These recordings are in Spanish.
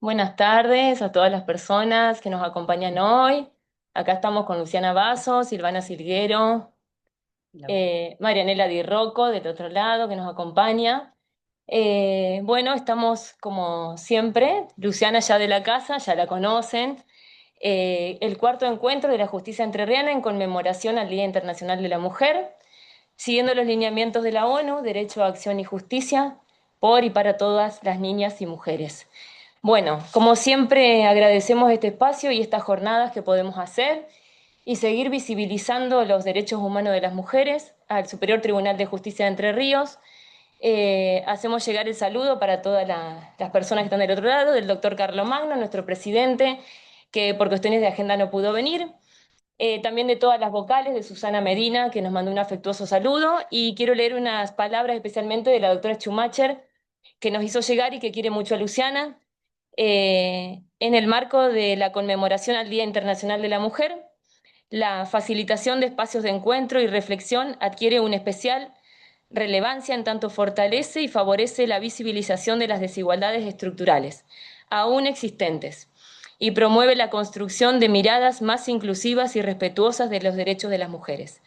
Buenas tardes a todas las personas que nos acompañan hoy. Acá estamos con Luciana Basso, Silvana Silguero, Marianela Di Rocco del otro lado que nos acompaña. Bueno, estamos como siempre, Luciana ya de la casa, ya la conocen. El cuarto encuentro de la justicia entrerriana en conmemoración al Día Internacional de la Mujer, siguiendo los lineamientos de la ONU, Derecho a Acción y Justicia por y para todas las niñas y mujeres. Bueno, como siempre agradecemos este espacio y estas jornadas que podemos hacer y seguir visibilizando los derechos humanos de las mujeres al Superior Tribunal de Justicia de Entre Ríos. Hacemos llegar el saludo para todas las personas que están del otro lado, del doctor Carlos Magno, nuestro presidente, que por cuestiones de agenda no pudo venir. También de todas las vocales, de Susana Medina, que nos mandó un afectuoso saludo. Y quiero leer unas palabras especialmente de la doctora Schumacher, que nos hizo llegar y que quiere mucho a Luciana. En el marco de la conmemoración al Día Internacional de la Mujer, la facilitación de espacios de encuentro y reflexión adquiere una especial relevancia en tanto fortalece y favorece la visibilización de las desigualdades estructurales aún existentes y promueve la construcción de miradas más inclusivas y respetuosas de los derechos de las mujeres.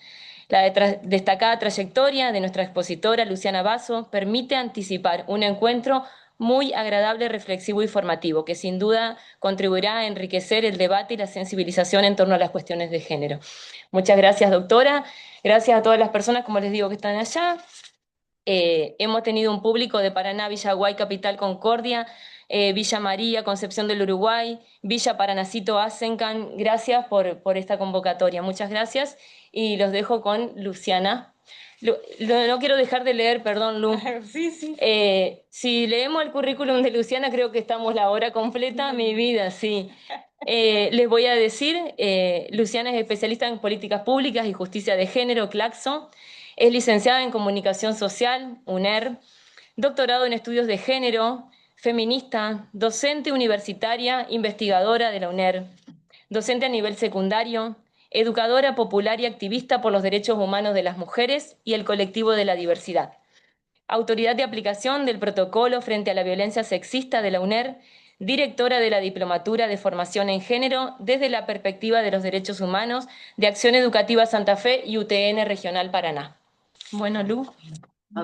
La destacada trayectoria de nuestra expositora Luciana Basso permite anticipar un encuentro muy agradable, reflexivo y formativo, que sin duda contribuirá a enriquecer el debate y la sensibilización en torno a las cuestiones de género. Muchas gracias, doctora. Gracias a todas las personas, como les digo, que están allá. Hemos tenido un público de Paraná, Villaguay, Capital Concordia, Villa María, Concepción del Uruguay, Villa Paranacito, Asencan. Gracias por esta convocatoria. Muchas gracias. Y los dejo con Luciana. No quiero dejar de leer, perdón, Lu. Sí, sí. Si leemos el currículum de Luciana, creo que estamos la hora completa. Mi vida, sí. Les voy a decir, Luciana es especialista en políticas públicas y justicia de género, CLACSO. Es licenciada en Comunicación Social, UNER, doctorado en Estudios de Género, feminista, docente universitaria, investigadora de la UNER, docente a nivel secundario, educadora popular y activista por los derechos humanos de las mujeres y el colectivo de la diversidad. Autoridad de aplicación del protocolo frente a la violencia sexista de la UNER, directora de la Diplomatura de Formación en Género desde la perspectiva de los derechos humanos de Acción Educativa Santa Fe y UTN Regional Paraná. Bueno, Lu.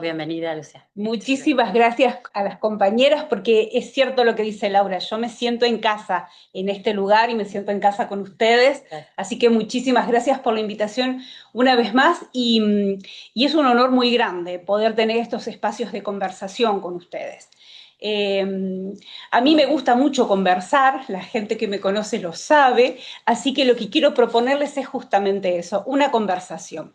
Bienvenida, Lucia. Muchísimas gracias a las compañeras porque es cierto lo que dice Laura, yo me siento en casa en este lugar y me siento en casa con ustedes, así que muchísimas gracias por la invitación una vez más y es un honor muy grande poder tener estos espacios de conversación con ustedes. Eh, a mí me gusta mucho conversar, la gente que me conoce lo sabe, así que lo que quiero proponerles es justamente eso, una conversación.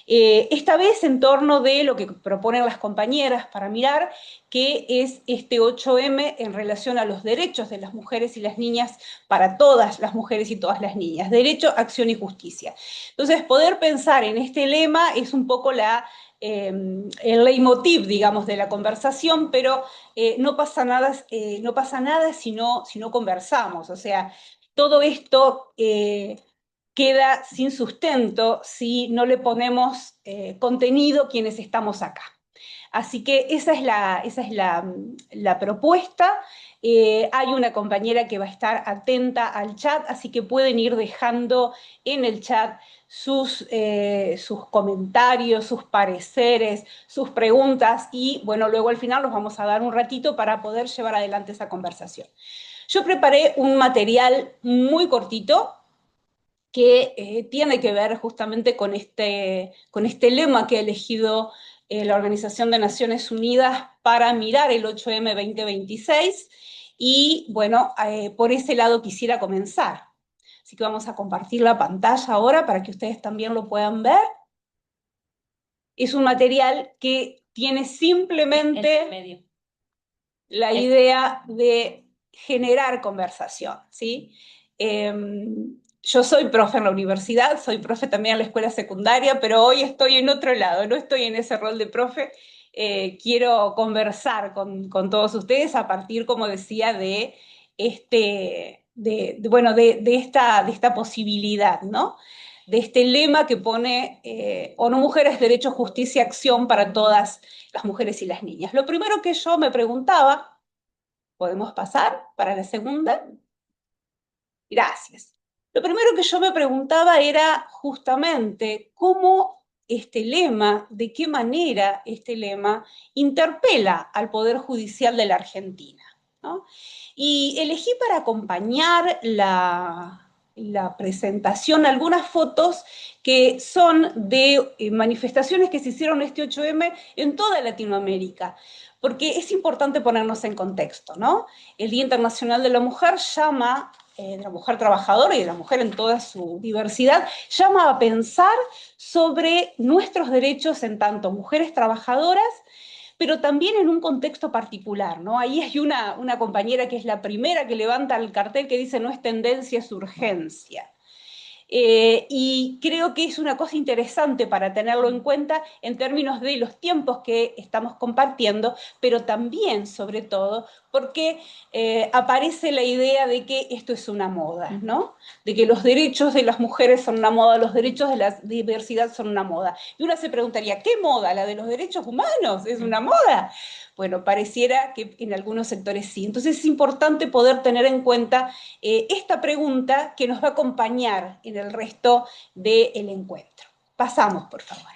Esta vez en torno de lo que proponen las compañeras para mirar, que es este 8M en relación a los derechos de las mujeres y las niñas para todas las mujeres y todas las niñas. Derecho, acción y justicia. Entonces, poder pensar en este lema es un poco el leitmotiv, digamos, de la conversación, pero no pasa nada si no conversamos. O sea, todo esto queda sin sustento si no le ponemos contenido quienes estamos acá. Así que esa es la propuesta. Hay una compañera que va a estar atenta al chat, así que pueden ir dejando en el chat sus comentarios, sus pareceres, sus preguntas y bueno, luego al final nos vamos a dar un ratito para poder llevar adelante esa conversación. Yo preparé un material muy cortito, que tiene que ver justamente con este lema que ha elegido la Organización de Naciones Unidas para mirar el 8M 2026 y bueno, por ese lado quisiera comenzar. Así que vamos a compartir la pantalla ahora para que ustedes también lo puedan ver. Es un material que tiene simplemente la idea de generar conversación, ¿sí? Yo soy profe en la universidad, soy profe también en la escuela secundaria, pero hoy estoy en otro lado, no estoy en ese rol de profe. Quiero conversar con todos ustedes a partir, como decía, de esta posibilidad, ¿no? De este lema que pone ONU Mujeres, Derecho, Justicia, Acción para todas las mujeres y las niñas. Lo primero que yo me preguntaba ¿Podemos pasar para la segunda? Gracias. Lo primero que yo me preguntaba era justamente cómo este lema, de qué manera este lema interpela al Poder Judicial de la Argentina, ¿no? Y elegí para acompañar la presentación algunas fotos que son de manifestaciones que se hicieron este 8M en toda Latinoamérica, porque es importante ponernos en contexto, ¿no? El Día Internacional de la Mujer llama de la mujer trabajadora y de la mujer en toda su diversidad, llama a pensar sobre nuestros derechos en tanto mujeres trabajadoras, pero también en un contexto particular, ¿no? Ahí hay una compañera que es la primera que levanta el cartel que dice no es tendencia, es urgencia. Y creo que es una cosa interesante para tenerlo en cuenta en términos de los tiempos que estamos compartiendo, pero también, sobre todo, porque aparece la idea de que esto es una moda, ¿no? De que los derechos de las mujeres son una moda, los derechos de la diversidad son una moda. Y uno se preguntaría, ¿qué moda? ¿La de los derechos humanos? ¿Es una moda? Bueno, pareciera que en algunos sectores sí. Entonces es importante poder tener en cuenta esta pregunta que nos va a acompañar en el resto del encuentro. Pasamos, por favor.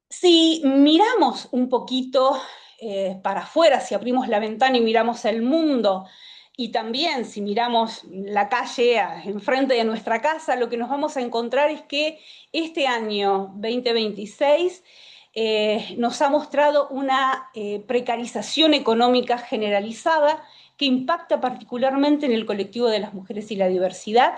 Si miramos un poquito para afuera, si abrimos la ventana y miramos el mundo, y también si miramos la calle enfrente de nuestra casa, lo que nos vamos a encontrar es que este año 2026 nos ha mostrado una precarización económica generalizada que impacta particularmente en el colectivo de las mujeres y la diversidad.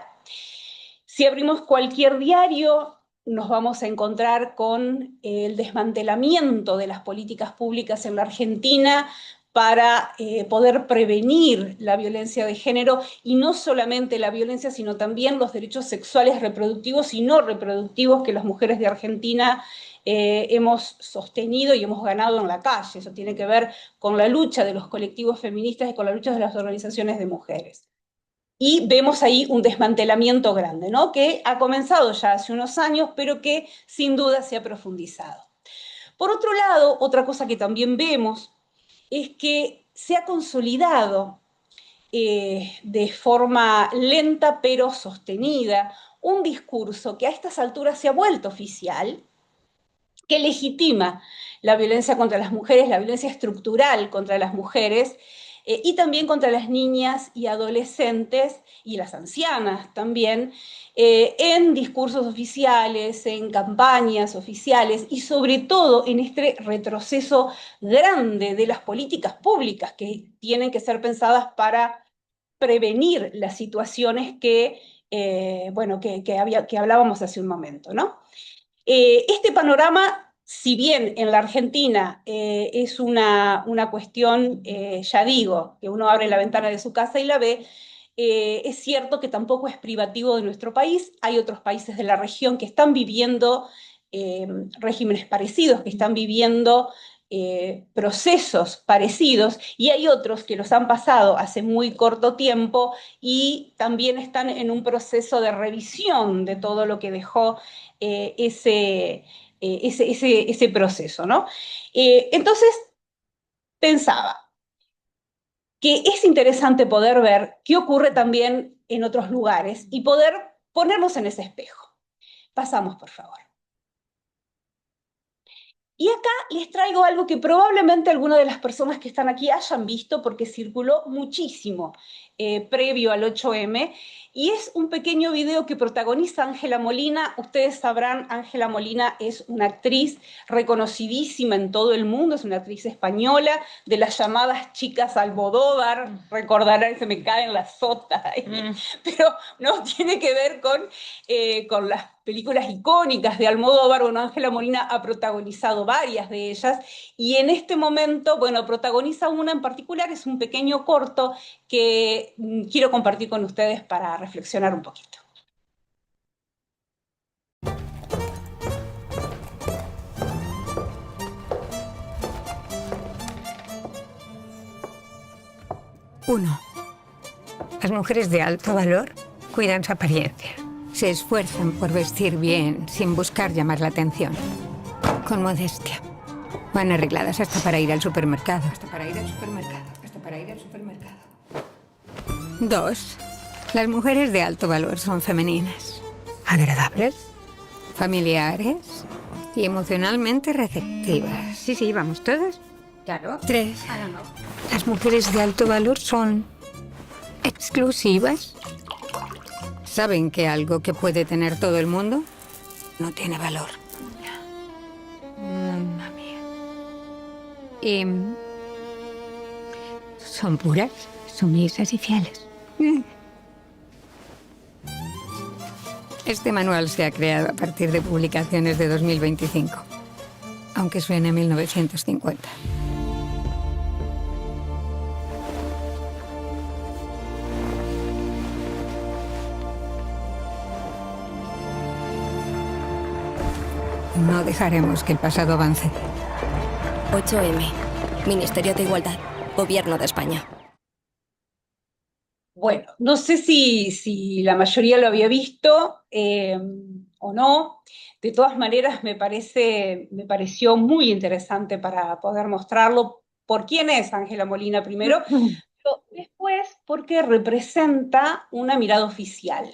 Si abrimos cualquier diario, nos vamos a encontrar con el desmantelamiento de las políticas públicas en la Argentina para poder prevenir la violencia de género, y no solamente la violencia, sino también los derechos sexuales reproductivos y no reproductivos que las mujeres de Argentina hemos sostenido y hemos ganado en la calle. Eso tiene que ver con la lucha de los colectivos feministas y con la lucha de las organizaciones de mujeres. Y vemos ahí un desmantelamiento grande, ¿no? Que ha comenzado ya hace unos años, pero que sin duda se ha profundizado. Por otro lado, otra cosa que también vemos es que se ha consolidado de forma lenta pero sostenida un discurso que a estas alturas se ha vuelto oficial, que legitima la violencia contra las mujeres, la violencia estructural contra las mujeres, y también contra las niñas y adolescentes y las ancianas también, en discursos oficiales, en campañas oficiales y sobre todo en este retroceso grande de las políticas públicas que tienen que ser pensadas para prevenir las situaciones bueno, que hablábamos hace un momento, ¿no? Este panorama, si bien en la Argentina es una cuestión, ya digo, que uno abre la ventana de su casa y la ve, es cierto que tampoco es privativo de nuestro país. Hay otros países de la región que están viviendo regímenes parecidos, que están viviendo procesos parecidos, y hay otros que los han pasado hace muy corto tiempo y también están en un proceso de revisión de todo lo que dejó ese proceso, ¿no? Entonces, pensaba que es interesante poder ver qué ocurre también en otros lugares y poder ponernos en ese espejo. Pasamos, por favor. Y acá les traigo algo que probablemente algunas de las personas que están aquí hayan visto porque circuló muchísimo previo al 8M, y es un pequeño video que protagoniza Ángela Molina. Ustedes sabrán, Ángela Molina es una actriz reconocidísima en todo el mundo, es una actriz española de las llamadas chicas Almodóvar, recordarán, se me caen las sotas ahí, pero no tiene que ver con las películas icónicas de Almodóvar. Bueno, Ángela Molina ha protagonizado varias de ellas, y en este momento, bueno, protagoniza una en particular, es un pequeño corto que quiero compartir con ustedes para reflexionar un poquito. Uno. Las mujeres de alto valor cuidan su apariencia. Se esfuerzan por vestir bien sin buscar llamar la atención. Con modestia. Van arregladas hasta para ir al supermercado. Hasta para ir al supermercado. Hasta para ir al supermercado. 2. Las mujeres de alto valor son femeninas, agradables, familiares y emocionalmente receptivas. Sí, vamos todas. Claro. 3. Las mujeres de alto valor son exclusivas. ¿Saben que algo que puede tener todo el mundo no tiene valor? Mamma mía. Y son puras, sumisas y fieles. Este manual se ha creado a partir de publicaciones de 2025, aunque suene a 1950. No dejaremos que el pasado avance. 8M. Ministerio de Igualdad. Gobierno de España. Bueno, no sé si la mayoría lo había visto o no. De todas maneras, me pareció muy interesante para poder mostrarlo. ¿Por quién es Ángela Molina primero? Pero después, porque representa una mirada oficial.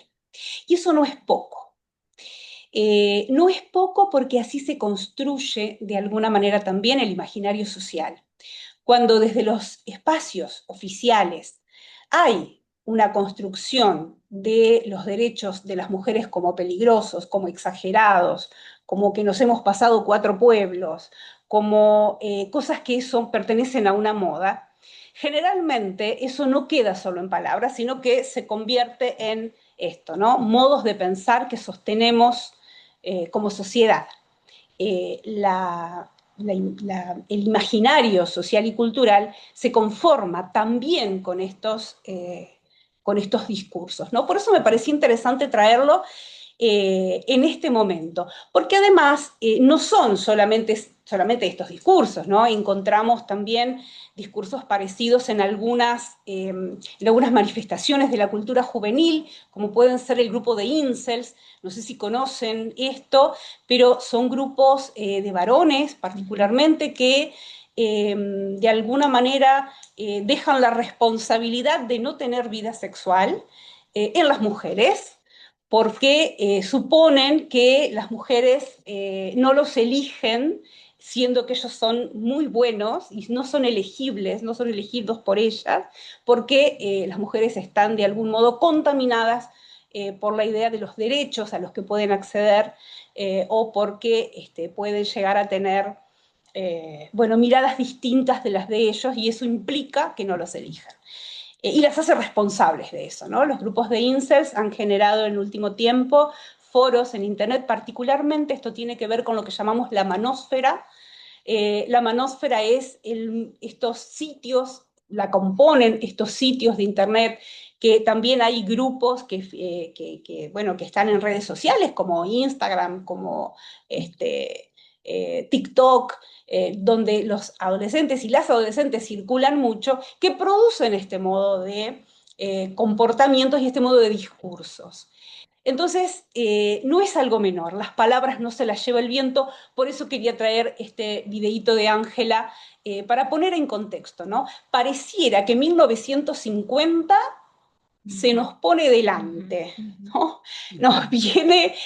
Y eso no es poco. No es poco porque así se construye de alguna manera también el imaginario social. Cuando desde los espacios oficiales hay una construcción de los derechos de las mujeres como peligrosos, como exagerados, como que nos hemos pasado 4 pueblos, como cosas que pertenecen a una moda, generalmente eso no queda solo en palabras, sino que se convierte en esto, ¿no? Modos de pensar que sostenemos como sociedad. El imaginario social y cultural se conforma también con estos discursos, ¿no? Por eso me parecía interesante traerlo en este momento, porque además no son solamente estos discursos, ¿no? Encontramos también discursos parecidos en algunas manifestaciones de la cultura juvenil, como pueden ser el grupo de incels. No sé si conocen esto, pero son grupos de varones particularmente que de alguna manera dejan la responsabilidad de no tener vida sexual en las mujeres, porque suponen que las mujeres no los eligen, siendo que ellos son muy buenos y no son elegibles, no son elegidos por ellas, porque las mujeres están de algún modo contaminadas por la idea de los derechos a los que pueden acceder o porque pueden llegar a tener miradas distintas de las de ellos, y eso implica que no los elijan. Y las hace responsables de eso, ¿no? Los grupos de incels han generado en el último tiempo foros en Internet, particularmente esto tiene que ver con lo que llamamos la manósfera. La manósfera es estos sitios, la componen estos sitios de Internet, que también hay grupos que están en redes sociales como Instagram, como TikTok, donde los adolescentes y las adolescentes circulan mucho, que producen este modo de comportamientos y este modo de discursos. Entonces, no es algo menor, las palabras no se las lleva el viento, por eso quería traer este videíto de Ángela para poner en contexto, ¿no? Pareciera que 1950 se nos pone delante, ¿no? Nos viene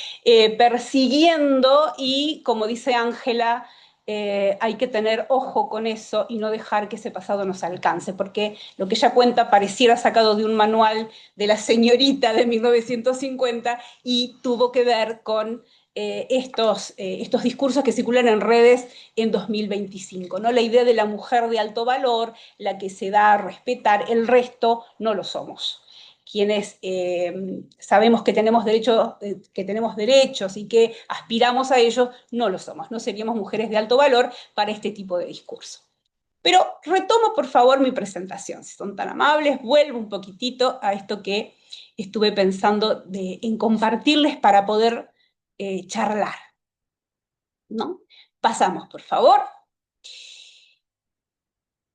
persiguiendo y, como dice Ángela, hay que tener ojo con eso y no dejar que ese pasado nos alcance, porque lo que ella cuenta pareciera sacado de un manual de la señorita de 1950 y tuvo que ver con estos discursos que circulan en redes en 2025, ¿no? La idea de la mujer de alto valor, la que se da a respetar, el resto no lo somos. Quienes sabemos que tenemos derechos y que aspiramos a ellos, no lo somos, no seríamos mujeres de alto valor para este tipo de discurso. Pero retomo, por favor, mi presentación, si son tan amables, vuelvo un poquitito a esto que estuve pensando en compartirles para poder charlar, ¿no? Pasamos, por favor.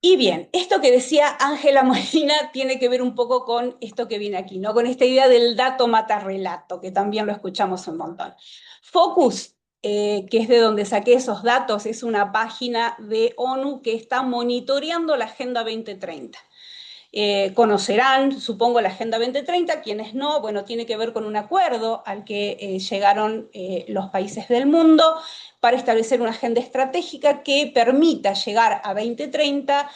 Y bien, esto que decía Ángela Molina tiene que ver un poco con esto que viene aquí, ¿no? Con esta idea del dato mata relato, que también lo escuchamos un montón. Focus que es de donde saqué esos datos, es una página de ONU que está monitoreando la Agenda 2030. Conocerán, supongo, la Agenda 2030, quienes no, bueno, tiene que ver con un acuerdo al que llegaron los países del mundo para establecer una agenda estratégica que permita llegar a 2030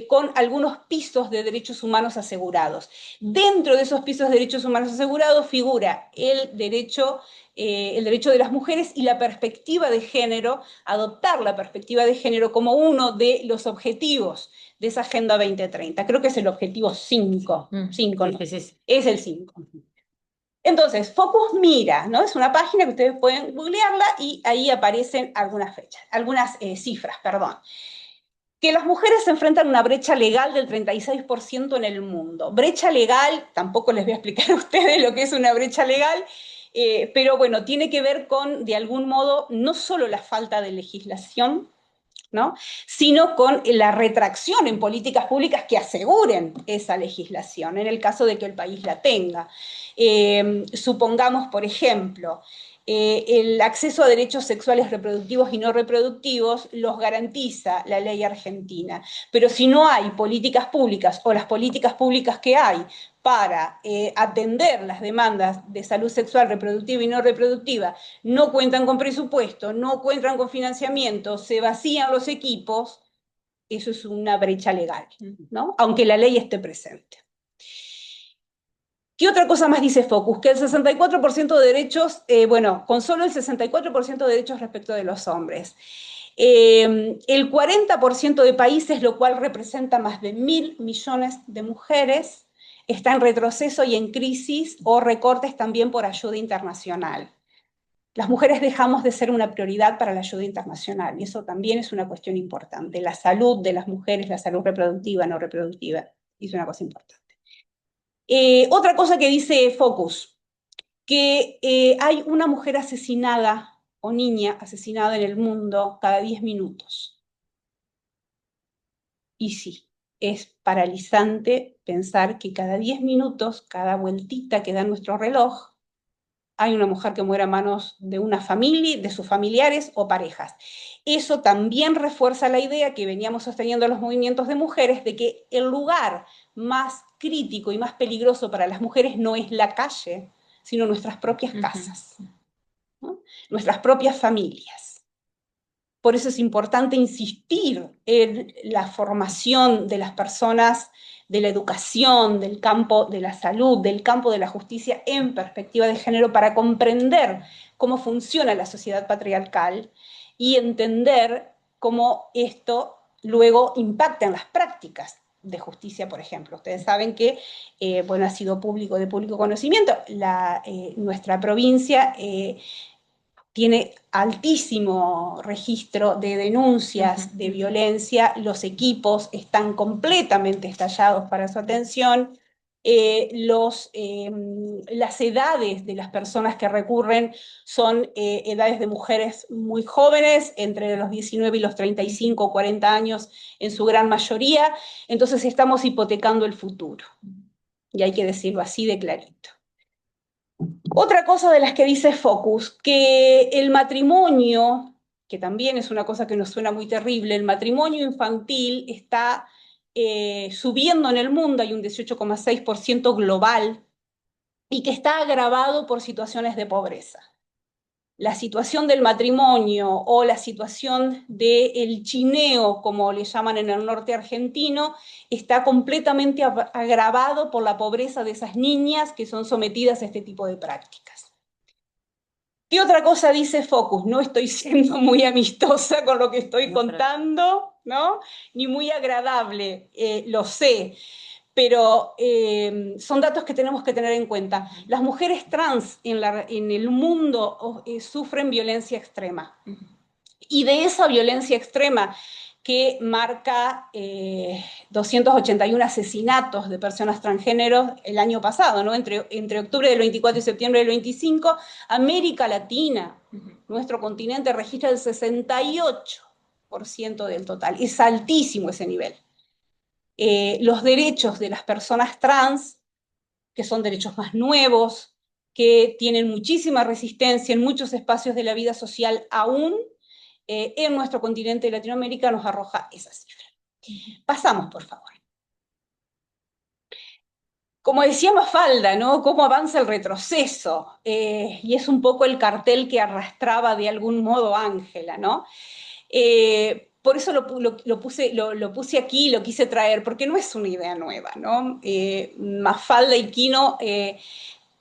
con algunos pisos de derechos humanos asegurados. Dentro de esos pisos de derechos humanos asegurados figura el derecho de las mujeres y la perspectiva de género, adoptar la perspectiva de género como uno de los objetivos de esa Agenda 2030. Creo que es el objetivo 5. Cinco, ¿no? Es el 5. Entonces, Focus Mira, ¿no? Es una página que ustedes pueden googlearla y ahí aparecen algunas fechas, algunas cifras, perdón. Que las mujeres se enfrentan a una brecha legal del 36% en el mundo. Brecha legal, tampoco les voy a explicar a ustedes lo que es una brecha legal, pero bueno, tiene que ver con, de algún modo, no solo la falta de legislación, ¿no? Sino con la retracción en políticas públicas que aseguren esa legislación, en el caso de que el país la tenga. Supongamos, por ejemplo, el acceso a derechos sexuales reproductivos y no reproductivos los garantiza la ley argentina, pero si no hay políticas públicas o las políticas públicas que hay para atender las demandas de salud sexual, reproductiva y no reproductiva, no cuentan con presupuesto, no cuentan con financiamiento, se vacían los equipos, eso es una brecha legal, ¿no? Aunque la ley esté presente. ¿Qué otra cosa más dice Focus? Que el 64% de derechos, bueno, con solo el 64% de derechos respecto de los hombres. El 40% de países, lo cual representa más de 1.000 millones de mujeres, está en retroceso y en crisis o recortes también por ayuda internacional. Las mujeres dejamos de ser una prioridad para la ayuda internacional y eso también es una cuestión importante. La salud de las mujeres, la salud reproductiva, no reproductiva, es una cosa importante. Otra cosa que dice Focus, que hay una mujer asesinada o niña asesinada en el mundo cada 10 minutos. Y sí, es paralizante pensar que cada 10 minutos, cada vueltita que da nuestro reloj, hay una mujer que muere a manos de una familia, de sus familiares o parejas. Eso también refuerza la idea que veníamos sosteniendo los movimientos de mujeres de que el lugar más crítico y más peligroso para las mujeres no es la calle, sino nuestras propias casas, ¿no? Nuestras propias familias. Por eso es importante insistir en la formación de las personas, de la educación, del campo de la salud, del campo de la justicia en perspectiva de género para comprender cómo funciona la sociedad patriarcal y entender cómo esto luego impacta en las prácticas de justicia, por ejemplo. Ustedes saben que, bueno, ha sido de público conocimiento, nuestra provincia tiene altísimo registro de denuncias de violencia, los equipos están completamente estallados para su atención, las edades de las personas que recurren son edades de mujeres muy jóvenes, entre los 19 y los 35 o 40 años en su gran mayoría, entonces estamos hipotecando el futuro, y hay que decirlo así de clarito. Otra cosa de las que dice Focus, que el matrimonio, que también es una cosa que nos suena muy terrible, el matrimonio infantil está subiendo en el mundo, hay un 18,6% global, y que está agravado por situaciones de pobreza. La situación del matrimonio o la situación del chineo, como le llaman en el norte argentino, está completamente agravado por la pobreza de esas niñas que son sometidas a este tipo de prácticas. ¿Qué otra cosa dice Focus? No estoy siendo muy amistosa con lo que estoy contando, ¿no? Ni muy agradable, lo sé, pero son datos que tenemos que tener en cuenta. Las mujeres trans en el mundo sufren violencia extrema. Y de esa violencia extrema que marca 281 asesinatos de personas transgénero el año pasado, ¿no? Entre octubre del 24 y septiembre del 25, América Latina, nuestro continente, registra el 68% del total. Es altísimo ese nivel. Los derechos de las personas trans, que son derechos más nuevos, que tienen muchísima resistencia en muchos espacios de la vida social aún, en nuestro continente de Latinoamérica nos arroja esa cifra. Pasamos, por favor. Como decía Mafalda, ¿no? ¿Cómo avanza el retroceso? Y es un poco el cartel que arrastraba de algún modo Ángela, ¿no? Por eso lo puse aquí, lo quise traer, porque no es una idea nueva, ¿no? Mafalda y Quino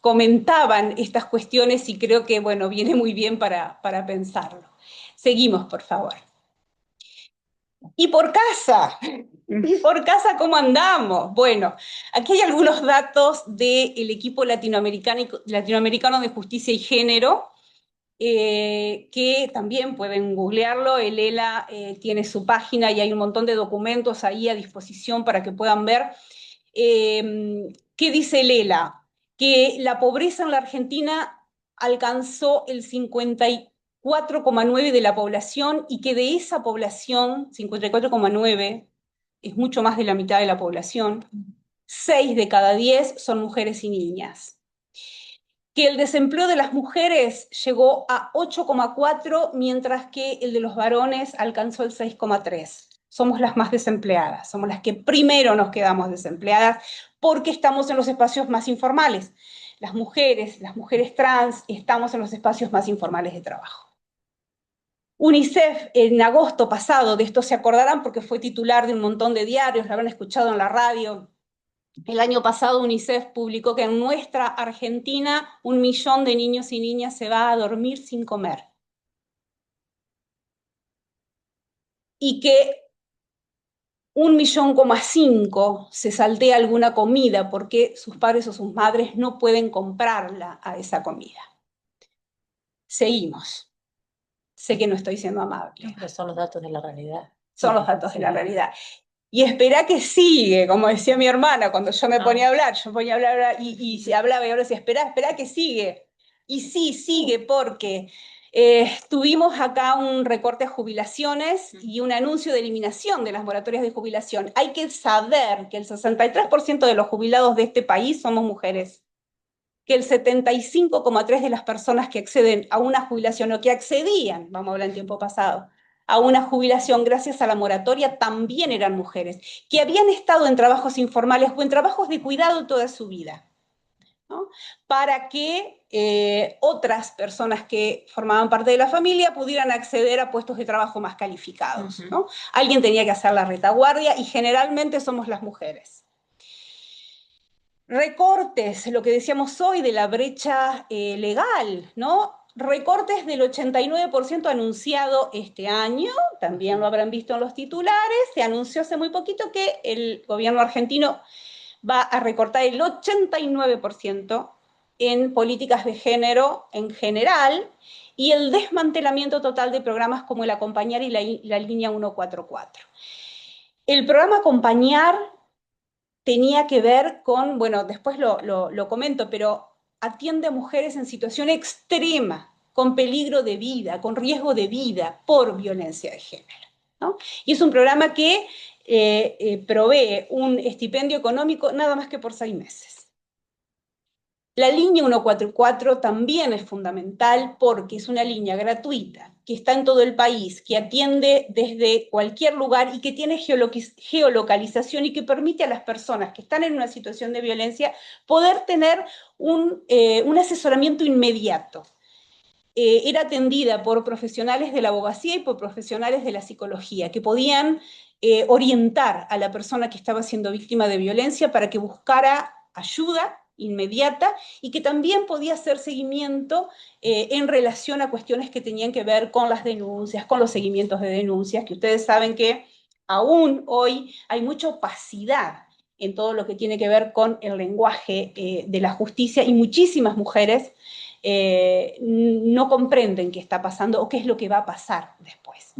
comentaban estas cuestiones y creo que, bueno, viene muy bien para pensarlo. Seguimos, por favor. Y por casa, ¿cómo andamos? Bueno, aquí hay algunos datos del equipo latinoamericano de justicia y género, que también pueden googlearlo. El ELA tiene su página y hay un montón de documentos ahí a disposición para que puedan ver. ¿Qué dice el ELA? Que la pobreza en la Argentina alcanzó el 54,9% de la población y que de esa población, 54,9%, es mucho más de la mitad de la población, 6 de cada 10 son mujeres y niñas. Que el desempleo de las mujeres llegó a 8,4, mientras que el de los varones alcanzó el 6,3. Somos las más desempleadas, somos las que primero nos quedamos desempleadas porque estamos en los espacios más informales. Las mujeres trans, estamos en los espacios más informales de trabajo. UNICEF en agosto pasado, de esto se acordarán porque fue titular de un montón de diarios, lo habrán escuchado en la radio. El año pasado UNICEF publicó que en nuestra Argentina 1 millón de niños y niñas se va a dormir sin comer. Y que 1,5 millón se saltea alguna comida porque sus padres o sus madres no pueden comprarla a esa comida. Seguimos. Sé que no estoy siendo amable. Pero son los datos de la realidad. Son los datos de la realidad. Y espera que sigue, como decía mi hermana, cuando yo me ponía a hablar, y se hablaba y ahora decía, espera que sigue. Y sí, sigue porque tuvimos acá un recorte a jubilaciones y un anuncio de eliminación de las moratorias de jubilación. Hay que saber que el 63% de los jubilados de este país somos mujeres, que el 75,3% de las personas que acceden a una jubilación o que accedían, vamos a hablar en tiempo pasado, a una jubilación gracias a la moratoria también eran mujeres, que habían estado en trabajos informales o en trabajos de cuidado toda su vida, ¿no? Para que otras personas que formaban parte de la familia pudieran acceder a puestos de trabajo más calificados, ¿no? Alguien tenía que hacer la retaguardia y generalmente somos las mujeres. Recortes, lo que decíamos hoy de la brecha legal, ¿no? Recortes del 89% anunciado este año, también lo habrán visto en los titulares. Se anunció hace muy poquito que el gobierno argentino va a recortar el 89% en políticas de género en general y el desmantelamiento total de programas como el Acompañar y la línea 144. El programa Acompañar tenía que ver con, bueno, después lo comento, pero atiende a mujeres en situación extrema, con peligro de vida, con riesgo de vida por violencia de género, ¿no? Y es un programa que provee un estipendio económico nada más que por 6 meses. La línea 144 también es fundamental porque es una línea gratuita que está en todo el país, que atiende desde cualquier lugar y que tiene geolocalización y que permite a las personas que están en una situación de violencia poder tener un asesoramiento inmediato. Era atendida por profesionales de la abogacía y por profesionales de la psicología que podían orientar a la persona que estaba siendo víctima de violencia para que buscara ayuda inmediata y que también podía hacer seguimiento en relación a cuestiones que tenían que ver con las denuncias, con los seguimientos de denuncias, que ustedes saben que aún hoy hay mucha opacidad en todo lo que tiene que ver con el lenguaje de la justicia y muchísimas mujeres no comprenden qué está pasando o qué es lo que va a pasar después.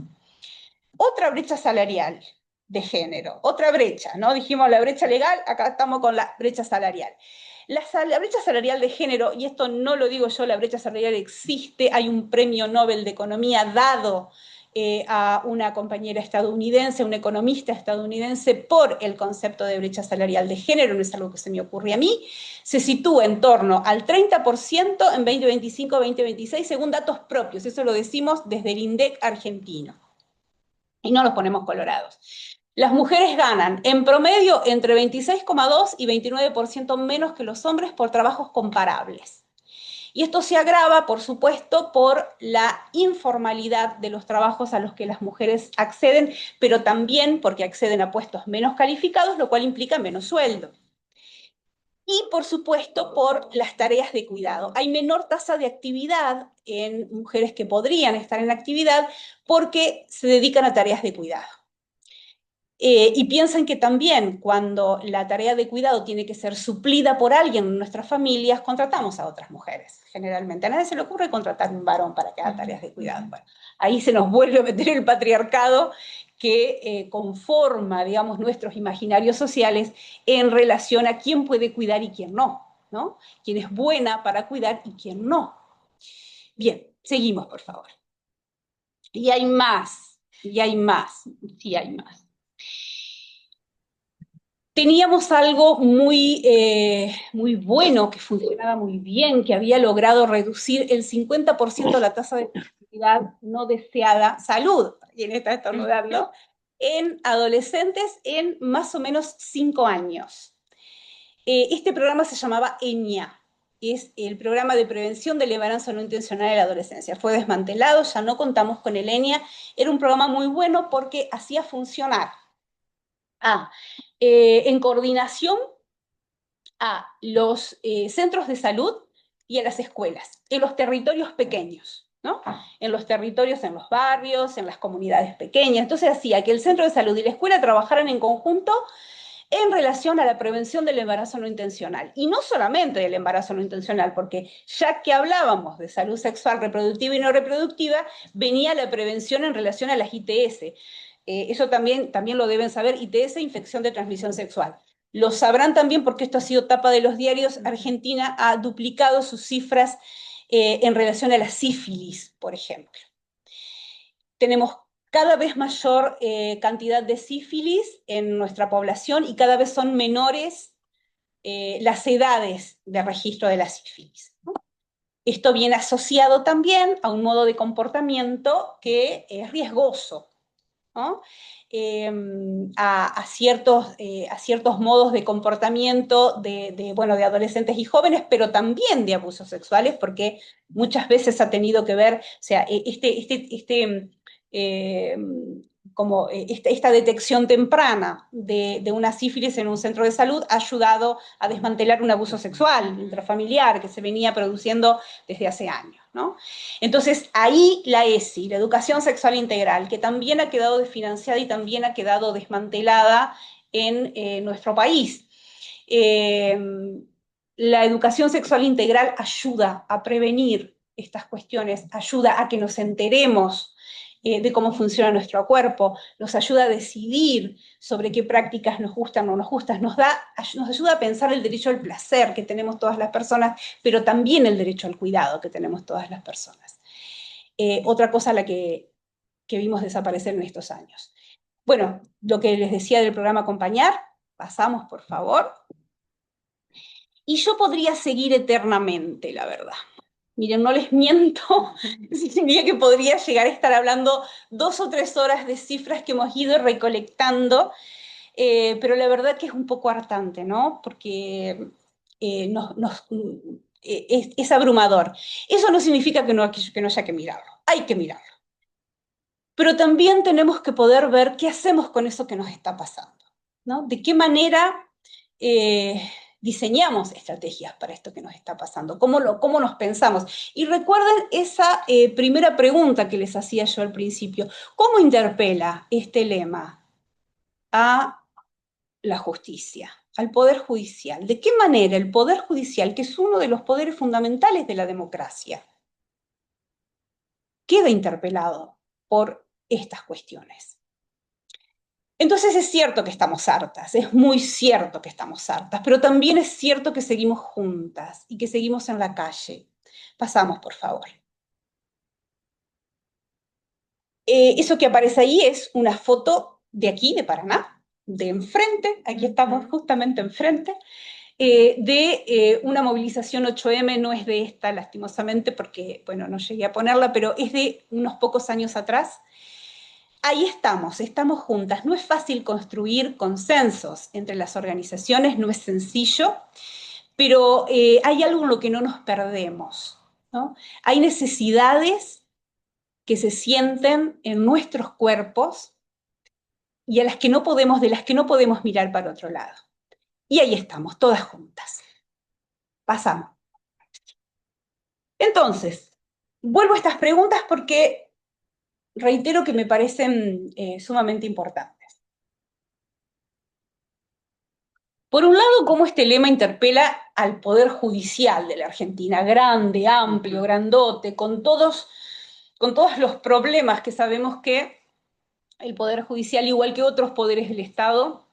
Otra brecha salarial de género, otra brecha, ¿no? Dijimos la brecha legal, acá estamos con la brecha salarial. La brecha salarial de género, y esto no lo digo yo, la brecha salarial existe, hay un premio Nobel de Economía dado a una compañera estadounidense, una economista estadounidense, por el concepto de brecha salarial de género, no es algo que se me ocurre a mí, se sitúa en torno al 30% en 2025-2026, según datos propios. Eso lo decimos desde el INDEC argentino. Y no los ponemos colorados. Las mujeres ganan en promedio entre 26,2 y 29% menos que los hombres por trabajos comparables. Y esto se agrava, por supuesto, por la informalidad de los trabajos a los que las mujeres acceden, pero también porque acceden a puestos menos calificados, lo cual implica menos sueldo. Y, por supuesto, por las tareas de cuidado. Hay menor tasa de actividad en mujeres que podrían estar en actividad porque se dedican a tareas de cuidado. Y piensan que también cuando la tarea de cuidado tiene que ser suplida por alguien en nuestras familias, contratamos a otras mujeres, generalmente. A nadie se le ocurre contratar un varón para que haga tareas de cuidado. Bueno, ahí se nos vuelve a meter el patriarcado que conforma, digamos, nuestros imaginarios sociales en relación a quién puede cuidar y quién no, ¿no? Quién es buena para cuidar y quién no. Bien, seguimos, por favor. Y hay más, sí hay más. Teníamos algo muy bueno, que funcionaba muy bien, que había logrado reducir el 50% la tasa de fertilidad no deseada, salud, quien está estornudando, en adolescentes en más o menos 5 años. Este programa se llamaba ENIA, es el programa de prevención del embarazo no intencional en la adolescencia. Fue desmantelado, ya no contamos con el ENIA, era un programa muy bueno porque hacía funcionar en coordinación a los centros de salud y a las escuelas, en los territorios pequeños, ¿no? En los territorios, en los barrios, en las comunidades pequeñas. Entonces hacía que el centro de salud y la escuela trabajaran en conjunto en relación a la prevención del embarazo no intencional. Y no solamente del embarazo no intencional, porque ya que hablábamos de salud sexual reproductiva y no reproductiva, venía la prevención en relación a las ITS. Eso también lo deben saber, ITS, infección de transmisión sexual. Lo sabrán también porque esto ha sido tapa de los diarios. Argentina ha duplicado sus cifras en relación a la sífilis, por ejemplo. Tenemos cada vez mayor cantidad de sífilis en nuestra población y cada vez son menores las edades de registro de la sífilis, ¿no? Esto viene asociado también a un modo de comportamiento que es riesgoso, ¿no? A ciertos modos de comportamiento de adolescentes y jóvenes, pero también de abusos sexuales, porque muchas veces ha tenido que ver, o sea, esta detección temprana de una sífilis en un centro de salud ha ayudado a desmantelar un abuso sexual intrafamiliar que se venía produciendo desde hace años, ¿no? Entonces, ahí la ESI, la educación sexual integral, que también ha quedado desfinanciada y también ha quedado desmantelada en nuestro país. La educación sexual integral ayuda a prevenir estas cuestiones, ayuda a que nos enteremos de cómo funciona nuestro cuerpo, nos ayuda a decidir sobre qué prácticas nos gustan o no nos gustan, nos ayuda a pensar el derecho al placer que tenemos todas las personas, pero también el derecho al cuidado que tenemos todas las personas. Otra cosa a la que vimos desaparecer en estos años. Bueno, lo que les decía del programa Acompañar, pasamos por favor. Y yo podría seguir eternamente, la verdad. Miren, no les miento, diría que podría llegar a estar hablando 2 o 3 horas de cifras que hemos ido recolectando, pero la verdad que es un poco hartante, ¿no? Porque es abrumador. Eso no significa que no haya que mirarlo, hay que mirarlo. Pero también tenemos que poder ver qué hacemos con eso que nos está pasando, ¿no? De qué manera diseñamos estrategias para esto que nos está pasando, cómo nos pensamos. Y recuerden esa primera pregunta que les hacía yo al principio. ¿Cómo interpela este lema a la justicia, al Poder Judicial? ¿De qué manera el Poder Judicial, que es uno de los poderes fundamentales de la democracia, queda interpelado por estas cuestiones? Entonces es cierto que estamos hartas, es muy cierto que estamos hartas, pero también es cierto que seguimos juntas y que seguimos en la calle. Pasamos, por favor. Eso que aparece ahí es una foto de aquí, de Paraná, de enfrente, aquí estamos justamente enfrente, de una movilización 8M, no es de esta, lastimosamente, porque, bueno, no llegué a ponerla, pero es de unos pocos años atrás. Ahí estamos juntas. No es fácil construir consensos entre las organizaciones, no es sencillo, pero hay algo en lo que no nos perdemos, ¿no? Hay necesidades que se sienten en nuestros cuerpos y a las que no podemos, de las que no podemos mirar para otro lado. Y ahí estamos, todas juntas. Pasamos. Entonces, vuelvo a estas preguntas porque reitero que me parecen sumamente importantes. Por un lado, cómo este lema interpela al Poder Judicial de la Argentina, grande, amplio, grandote, con todos los problemas que sabemos que el Poder Judicial, igual que otros poderes del Estado,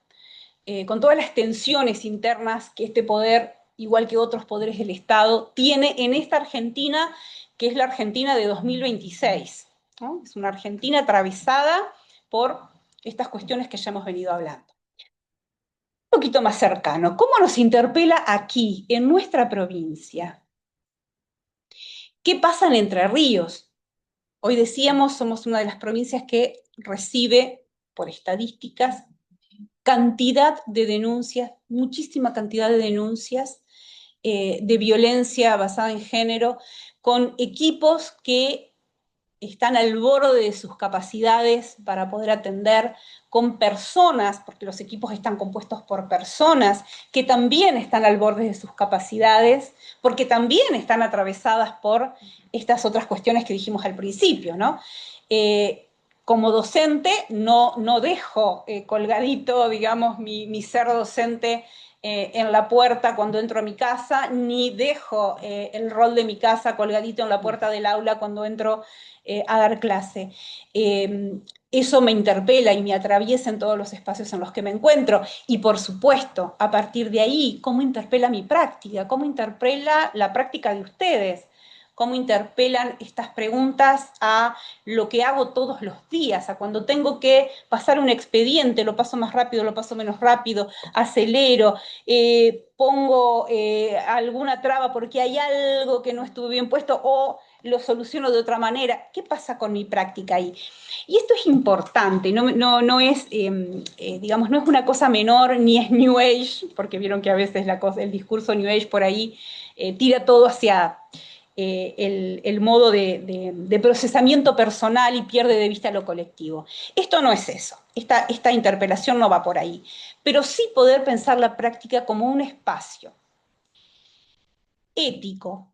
con todas las tensiones internas que este poder, igual que otros poderes del Estado, tiene en esta Argentina, que es la Argentina de 2026, ¿no? Es una Argentina atravesada por estas cuestiones que ya hemos venido hablando. Un poquito más cercano, ¿cómo nos interpela aquí, en nuestra provincia? ¿Qué pasa en Entre Ríos? Hoy decíamos, somos una de las provincias que recibe, por estadísticas, cantidad de denuncias, muchísima cantidad de denuncias de violencia basada en género, con equipos que están al borde de sus capacidades para poder atender, con personas, porque los equipos están compuestos por personas que también están al borde de sus capacidades, porque también están atravesadas por estas otras cuestiones que dijimos al principio, ¿no? Como docente no dejo colgadito, digamos, mi ser docente en la puerta cuando entro a mi casa, ni dejo el rol de mi casa colgadito en la puerta del aula cuando entro a dar clase. Eso me interpela y me atraviesa en todos los espacios en los que me encuentro. Y por supuesto, a partir de ahí, ¿cómo interpela mi práctica? ¿Cómo interpela la práctica de ustedes? ¿Cómo interpelan estas preguntas a lo que hago todos los días? A cuando tengo que pasar un expediente, lo paso más rápido, lo paso menos rápido, acelero, pongo alguna traba porque hay algo que no estuvo bien puesto o lo soluciono de otra manera. ¿Qué pasa con mi práctica ahí? Y esto es importante, no es, digamos, no es una cosa menor ni es New Age, porque vieron que a veces el discurso New Age por ahí tira todo hacia el modo de procesamiento personal y pierde de vista lo colectivo. Esto no es eso, esta interpelación no va por ahí, pero sí poder pensar la práctica como un espacio ético,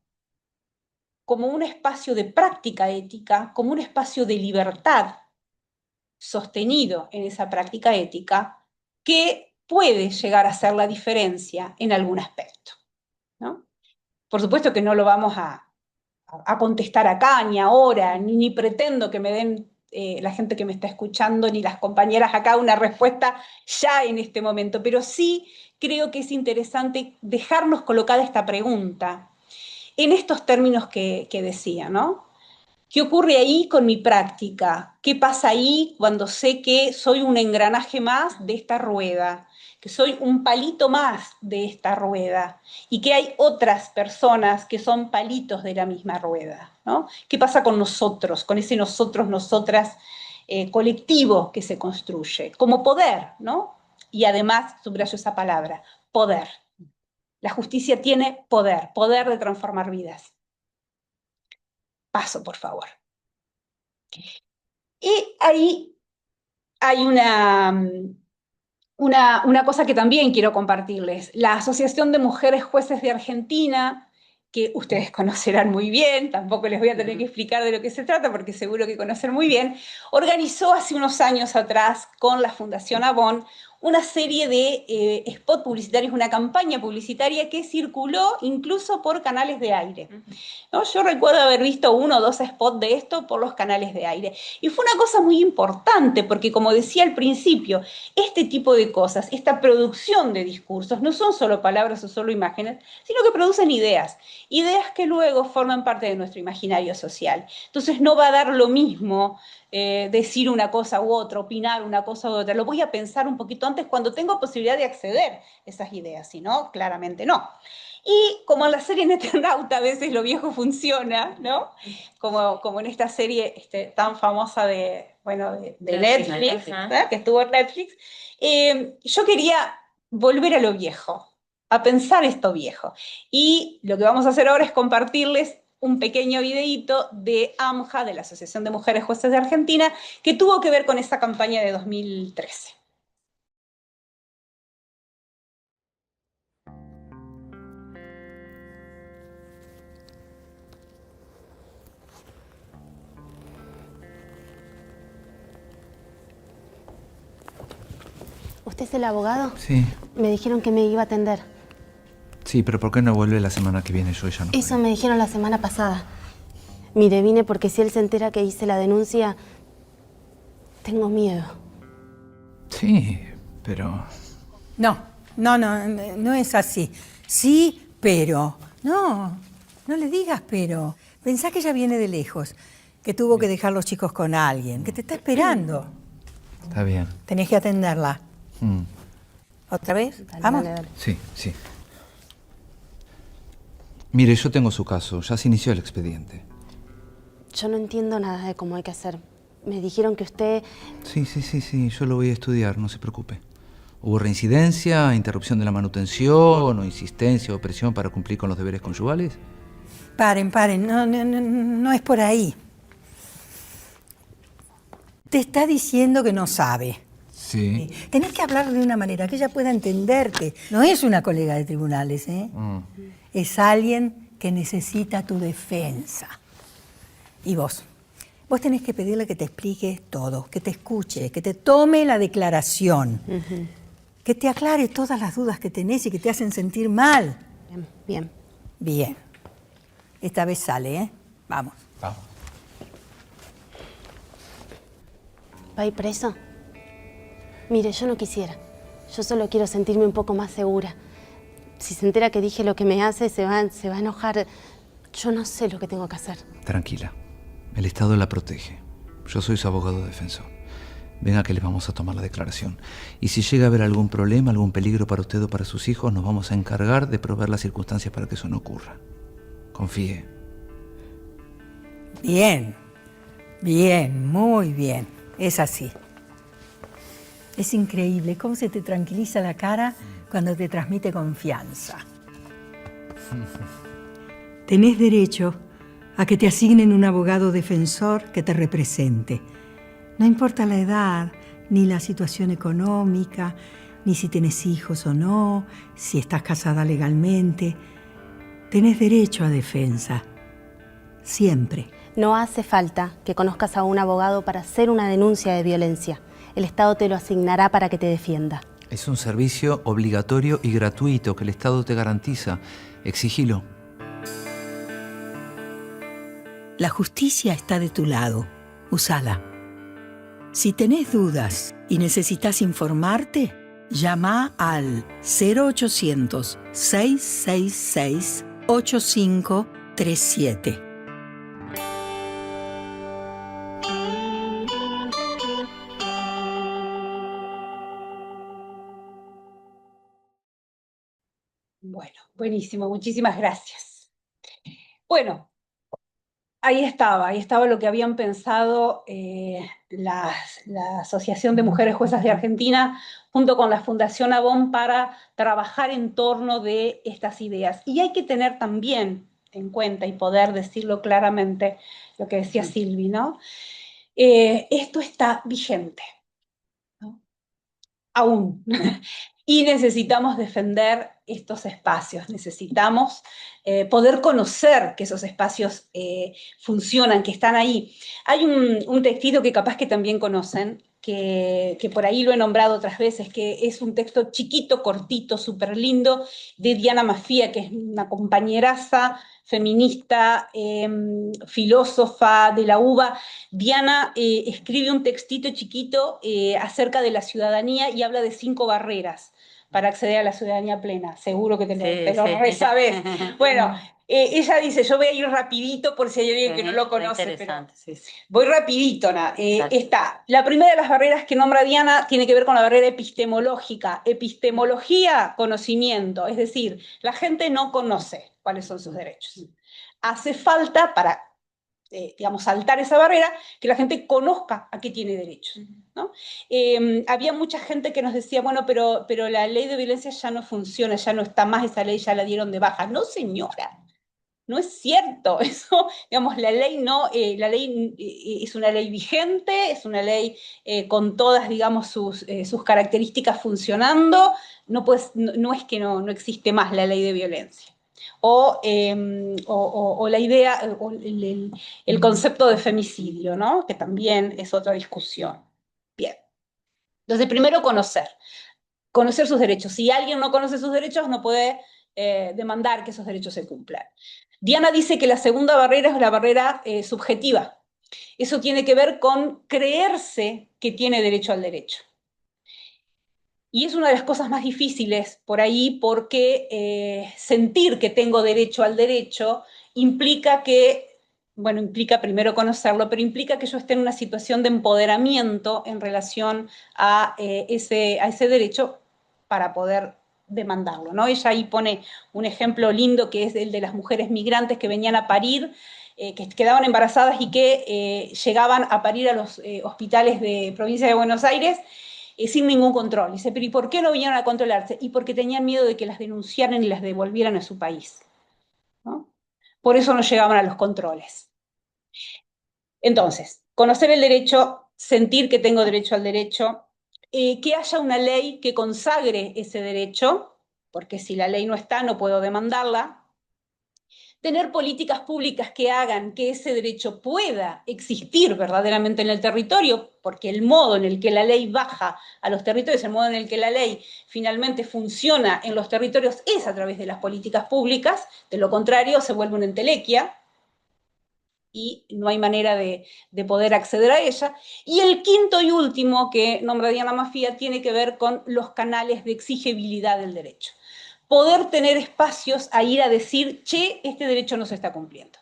como un espacio de práctica ética, como un espacio de libertad sostenido en esa práctica ética que puede llegar a hacer la diferencia en algún aspecto, ¿no? Por supuesto que no lo vamos a contestar acá, ni ahora, ni pretendo que me den la gente que me está escuchando, ni las compañeras acá una respuesta ya en este momento, pero sí creo que es interesante dejarnos colocada esta pregunta en estos términos que decía, ¿no? ¿Qué ocurre ahí con mi práctica? ¿Qué pasa ahí cuando sé que soy un engranaje más de esta rueda? Que soy un palito más de esta rueda y que hay otras personas que son palitos de la misma rueda, ¿no? ¿Qué pasa con nosotros, con ese nosotros, nosotras colectivo que se construye? Como poder, ¿no? Y además, subrayo esa palabra, poder. La justicia tiene poder, poder de transformar vidas. Paso, por favor. Y ahí hay una cosa que también quiero compartirles. La Asociación de Mujeres Jueces de Argentina, que ustedes conocerán muy bien, tampoco les voy a tener que explicar de lo que se trata porque seguro que conocen muy bien, organizó hace unos años atrás con la Fundación Avon una serie de spots publicitarios, una campaña publicitaria que circuló incluso por canales de aire, ¿no? Yo recuerdo haber visto 1 o 2 spots de esto por los canales de aire. Y fue una cosa muy importante porque, como decía al principio, este tipo de cosas, esta producción de discursos, no son solo palabras o solo imágenes, sino que producen ideas, ideas que luego forman parte de nuestro imaginario social. Entonces no va a dar lo mismo decir una cosa u otra, opinar una cosa u otra. Lo voy a pensar un poquito antes cuando tengo posibilidad de acceder a esas ideas, si no, claramente no. Y como en la serie Neternauta a veces lo viejo funciona, ¿no? Como en esta serie tan famosa de Netflix, ¿verdad? Que estuvo en Netflix, yo quería volver a lo viejo, a pensar esto viejo. Y lo que vamos a hacer ahora es compartirles un pequeño videíto de AMJA, de la Asociación de Mujeres Jueces de Argentina, que tuvo que ver con esa campaña de 2013. ¿Usted es el abogado? Sí. Me dijeron que me iba a atender. Sí, pero ¿por qué no vuelve la semana que viene? Yo ya no Eso puedo. me dijeron la semana pasada. Mire, vine porque si él se entera que hice la denuncia, tengo miedo. Sí, pero... No es así. Sí, pero. No le digas pero. Pensá que ella viene de lejos, que tuvo que dejar los chicos con alguien, que te está esperando. Está bien. Tenés que atenderla. ¿Otra vez? Dale, ¿Vamos? dale, dale. Sí, sí. Mire, yo tengo su caso. Ya se inició el expediente. Yo no entiendo nada de cómo hay que hacer. Me dijeron que usted... Sí. Yo lo voy a estudiar, no se preocupe. ¿Hubo reincidencia, interrupción de la manutención, o insistencia o presión para cumplir con los deberes conyugales? Paren. No es por ahí. Te está diciendo que no sabe. Sí. Tenés que hablar de una manera que ella pueda entenderte. No es una colega de tribunales, ¿eh? Es alguien que necesita tu defensa. Y vos tenés que pedirle que te explique todo, que te escuche, que te tome la declaración, que te aclare todas las dudas que tenés y que te hacen sentir mal. Bien. Bien. Esta vez sale, ¿eh? Vamos. Vamos. ¿Va a ir preso? Mire, yo no quisiera. Yo solo quiero sentirme un poco más segura. Si se entera que dije lo que me hace, se va a enojar. Yo no sé lo que tengo que hacer. Tranquila. El Estado la protege. Yo soy su abogado defensor. Venga que le vamos a tomar la declaración. Y si llega a haber algún problema, algún peligro para usted o para sus hijos, nos vamos a encargar de proveer las circunstancias para que eso no ocurra. Confíe. Bien, muy bien. Es así. Es increíble cómo se te tranquiliza la cara cuando te transmite confianza. Tenés derecho a que te asignen un abogado defensor que te represente. No importa la edad, ni la situación económica, ni si tenés hijos o no, si estás casada legalmente. Tenés derecho a defensa. Siempre. No hace falta que conozcas a un abogado para hacer una denuncia de violencia. El Estado te lo asignará para que te defienda. Es un servicio obligatorio y gratuito que el Estado te garantiza. Exigilo. La justicia está de tu lado. Usala. Si tenés dudas y necesitas informarte, llama al 0800-666-8537. Bueno, buenísimo, muchísimas gracias. Bueno, ahí estaba lo que habían pensado la Asociación de Mujeres Juezas de Argentina junto con la Fundación Avon para trabajar en torno de estas ideas. Y hay que tener también en cuenta y poder decirlo claramente, lo que decía Silvi, ¿no? Esto está vigente, ¿no? Aún. Y necesitamos defender estos espacios, necesitamos poder conocer que esos espacios funcionan, que están ahí. Hay un textito que capaz que también conocen, que por ahí lo he nombrado otras veces, que es un texto chiquito, cortito, súper lindo, de Diana Maffia, que es una compañeraza feminista, filósofa de la UBA. Diana escribe un textito chiquito acerca de la ciudadanía y habla de 5 barreras para acceder a la ciudadanía plena. Seguro que te Sí, lo sí. resabés. Bueno, ella dice, yo voy a ir rapidito por si hay alguien que no lo conoce, pero Interesante, sí, sí. voy rapidito. Dale. Está. La primera de las barreras que nombra Diana tiene que ver con la barrera epistemológica. Epistemología, conocimiento, es decir, la gente no conoce cuáles son sus derechos. Hace falta para digamos, saltar esa barrera, que la gente conozca a qué tiene derecho, ¿no? Había mucha gente que nos decía, bueno, pero la ley de violencia ya no funciona, ya no está más, esa ley ya la dieron de baja. No, señora, no es cierto. Eso, digamos, la ley no, la ley es una ley vigente, es una ley con todas, digamos, sus características funcionando. No, no es que no existe más la ley de violencia. O la idea, o el concepto de femicidio, ¿no? Que también es otra discusión. Bien. Entonces, primero conocer sus derechos. Si alguien no conoce sus derechos, no puede demandar que esos derechos se cumplan. Diana dice que la segunda barrera es la barrera subjetiva. Eso tiene que ver con creerse que tiene derecho al derecho. Y es una de las cosas más difíciles por ahí, porque sentir que tengo derecho al derecho implica implica primero conocerlo, pero implica que yo esté en una situación de empoderamiento en relación a ese derecho para poder demandarlo, ¿no? Ella ahí pone un ejemplo lindo que es el de las mujeres migrantes que venían a parir, que quedaban embarazadas y que llegaban a parir a los hospitales de provincia de Buenos Aires sin ningún control. Dice, pero ¿y por qué no vinieron a controlarse? Y porque tenían miedo de que las denunciaran y las devolvieran a su país, ¿no? Por eso no llegaban a los controles. Entonces, conocer el derecho, sentir que tengo derecho al derecho, que haya una ley que consagre ese derecho, porque si la ley no está, no puedo demandarla. Tener políticas públicas que hagan que ese derecho pueda existir verdaderamente en el territorio, porque el modo en el que la ley baja a los territorios, el modo en el que la ley finalmente funciona en los territorios es a través de las políticas públicas, de lo contrario se vuelve una entelequia y no hay manera de poder acceder a ella. Y el quinto y último que nombra Diana Maffia tiene que ver con los canales de exigibilidad del derecho. Poder tener espacios a ir a decir, che, este derecho no se está cumpliendo.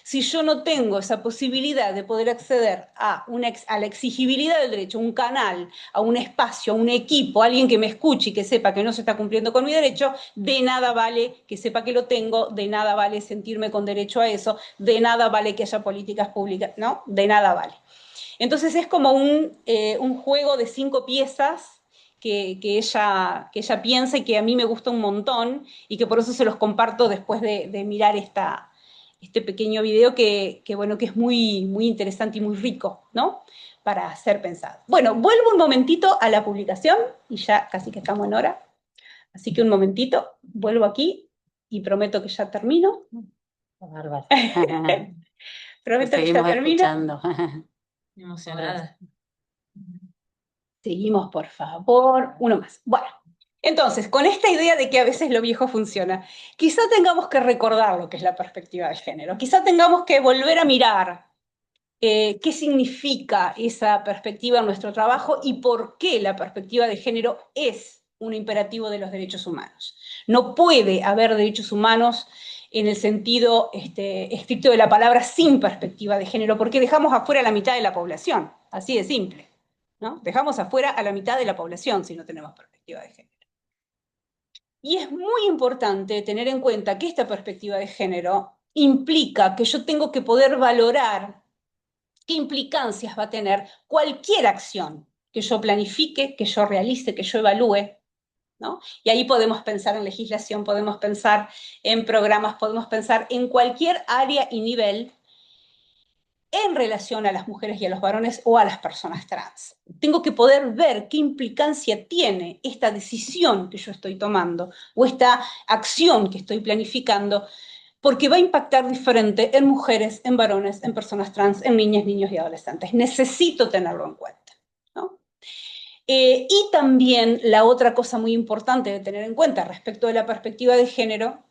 Si yo no tengo esa posibilidad de poder acceder a la exigibilidad del derecho, un canal, a un espacio, a un equipo, a alguien que me escuche y que sepa que no se está cumpliendo con mi derecho, de nada vale que sepa que lo tengo, de nada vale sentirme con derecho a eso, de nada vale que haya políticas públicas, ¿no? De nada vale. Entonces es como un juego de 5 piezas que ella piensa y que a mí me gusta un montón y que por eso se los comparto después de mirar este pequeño video que es muy, muy interesante y muy rico, ¿no? Para ser pensado. Bueno, vuelvo un momentito a la publicación y ya casi que estamos en hora. Así que un momentito, vuelvo aquí y prometo que ya termino. Bárbaro. Prometo que ya termino. Escuchando. Emocionada. Seguimos, por favor. Uno más. Bueno, entonces, con esta idea de que a veces lo viejo funciona, quizá tengamos que recordar lo que es la perspectiva de género. Quizá tengamos que volver a mirar qué significa esa perspectiva en nuestro trabajo y por qué la perspectiva de género es un imperativo de los derechos humanos. No puede haber derechos humanos en el sentido estricto de la palabra sin perspectiva de género, porque dejamos afuera a la mitad de la población, así de simple, ¿no? Dejamos afuera a la mitad de la población si no tenemos perspectiva de género. Y es muy importante tener en cuenta que esta perspectiva de género implica que yo tengo que poder valorar qué implicancias va a tener cualquier acción que yo planifique, que yo realice, que yo evalúe, ¿no? Y ahí podemos pensar en legislación, podemos pensar en programas, podemos pensar en cualquier área y nivel en relación a las mujeres y a los varones o a las personas trans. Tengo que poder ver qué implicancia tiene esta decisión que yo estoy tomando o esta acción que estoy planificando, porque va a impactar diferente en mujeres, en varones, en personas trans, en niñas, niños y adolescentes. Necesito tenerlo en cuenta, ¿no? Y también la otra cosa muy importante de tener en cuenta respecto de la perspectiva de género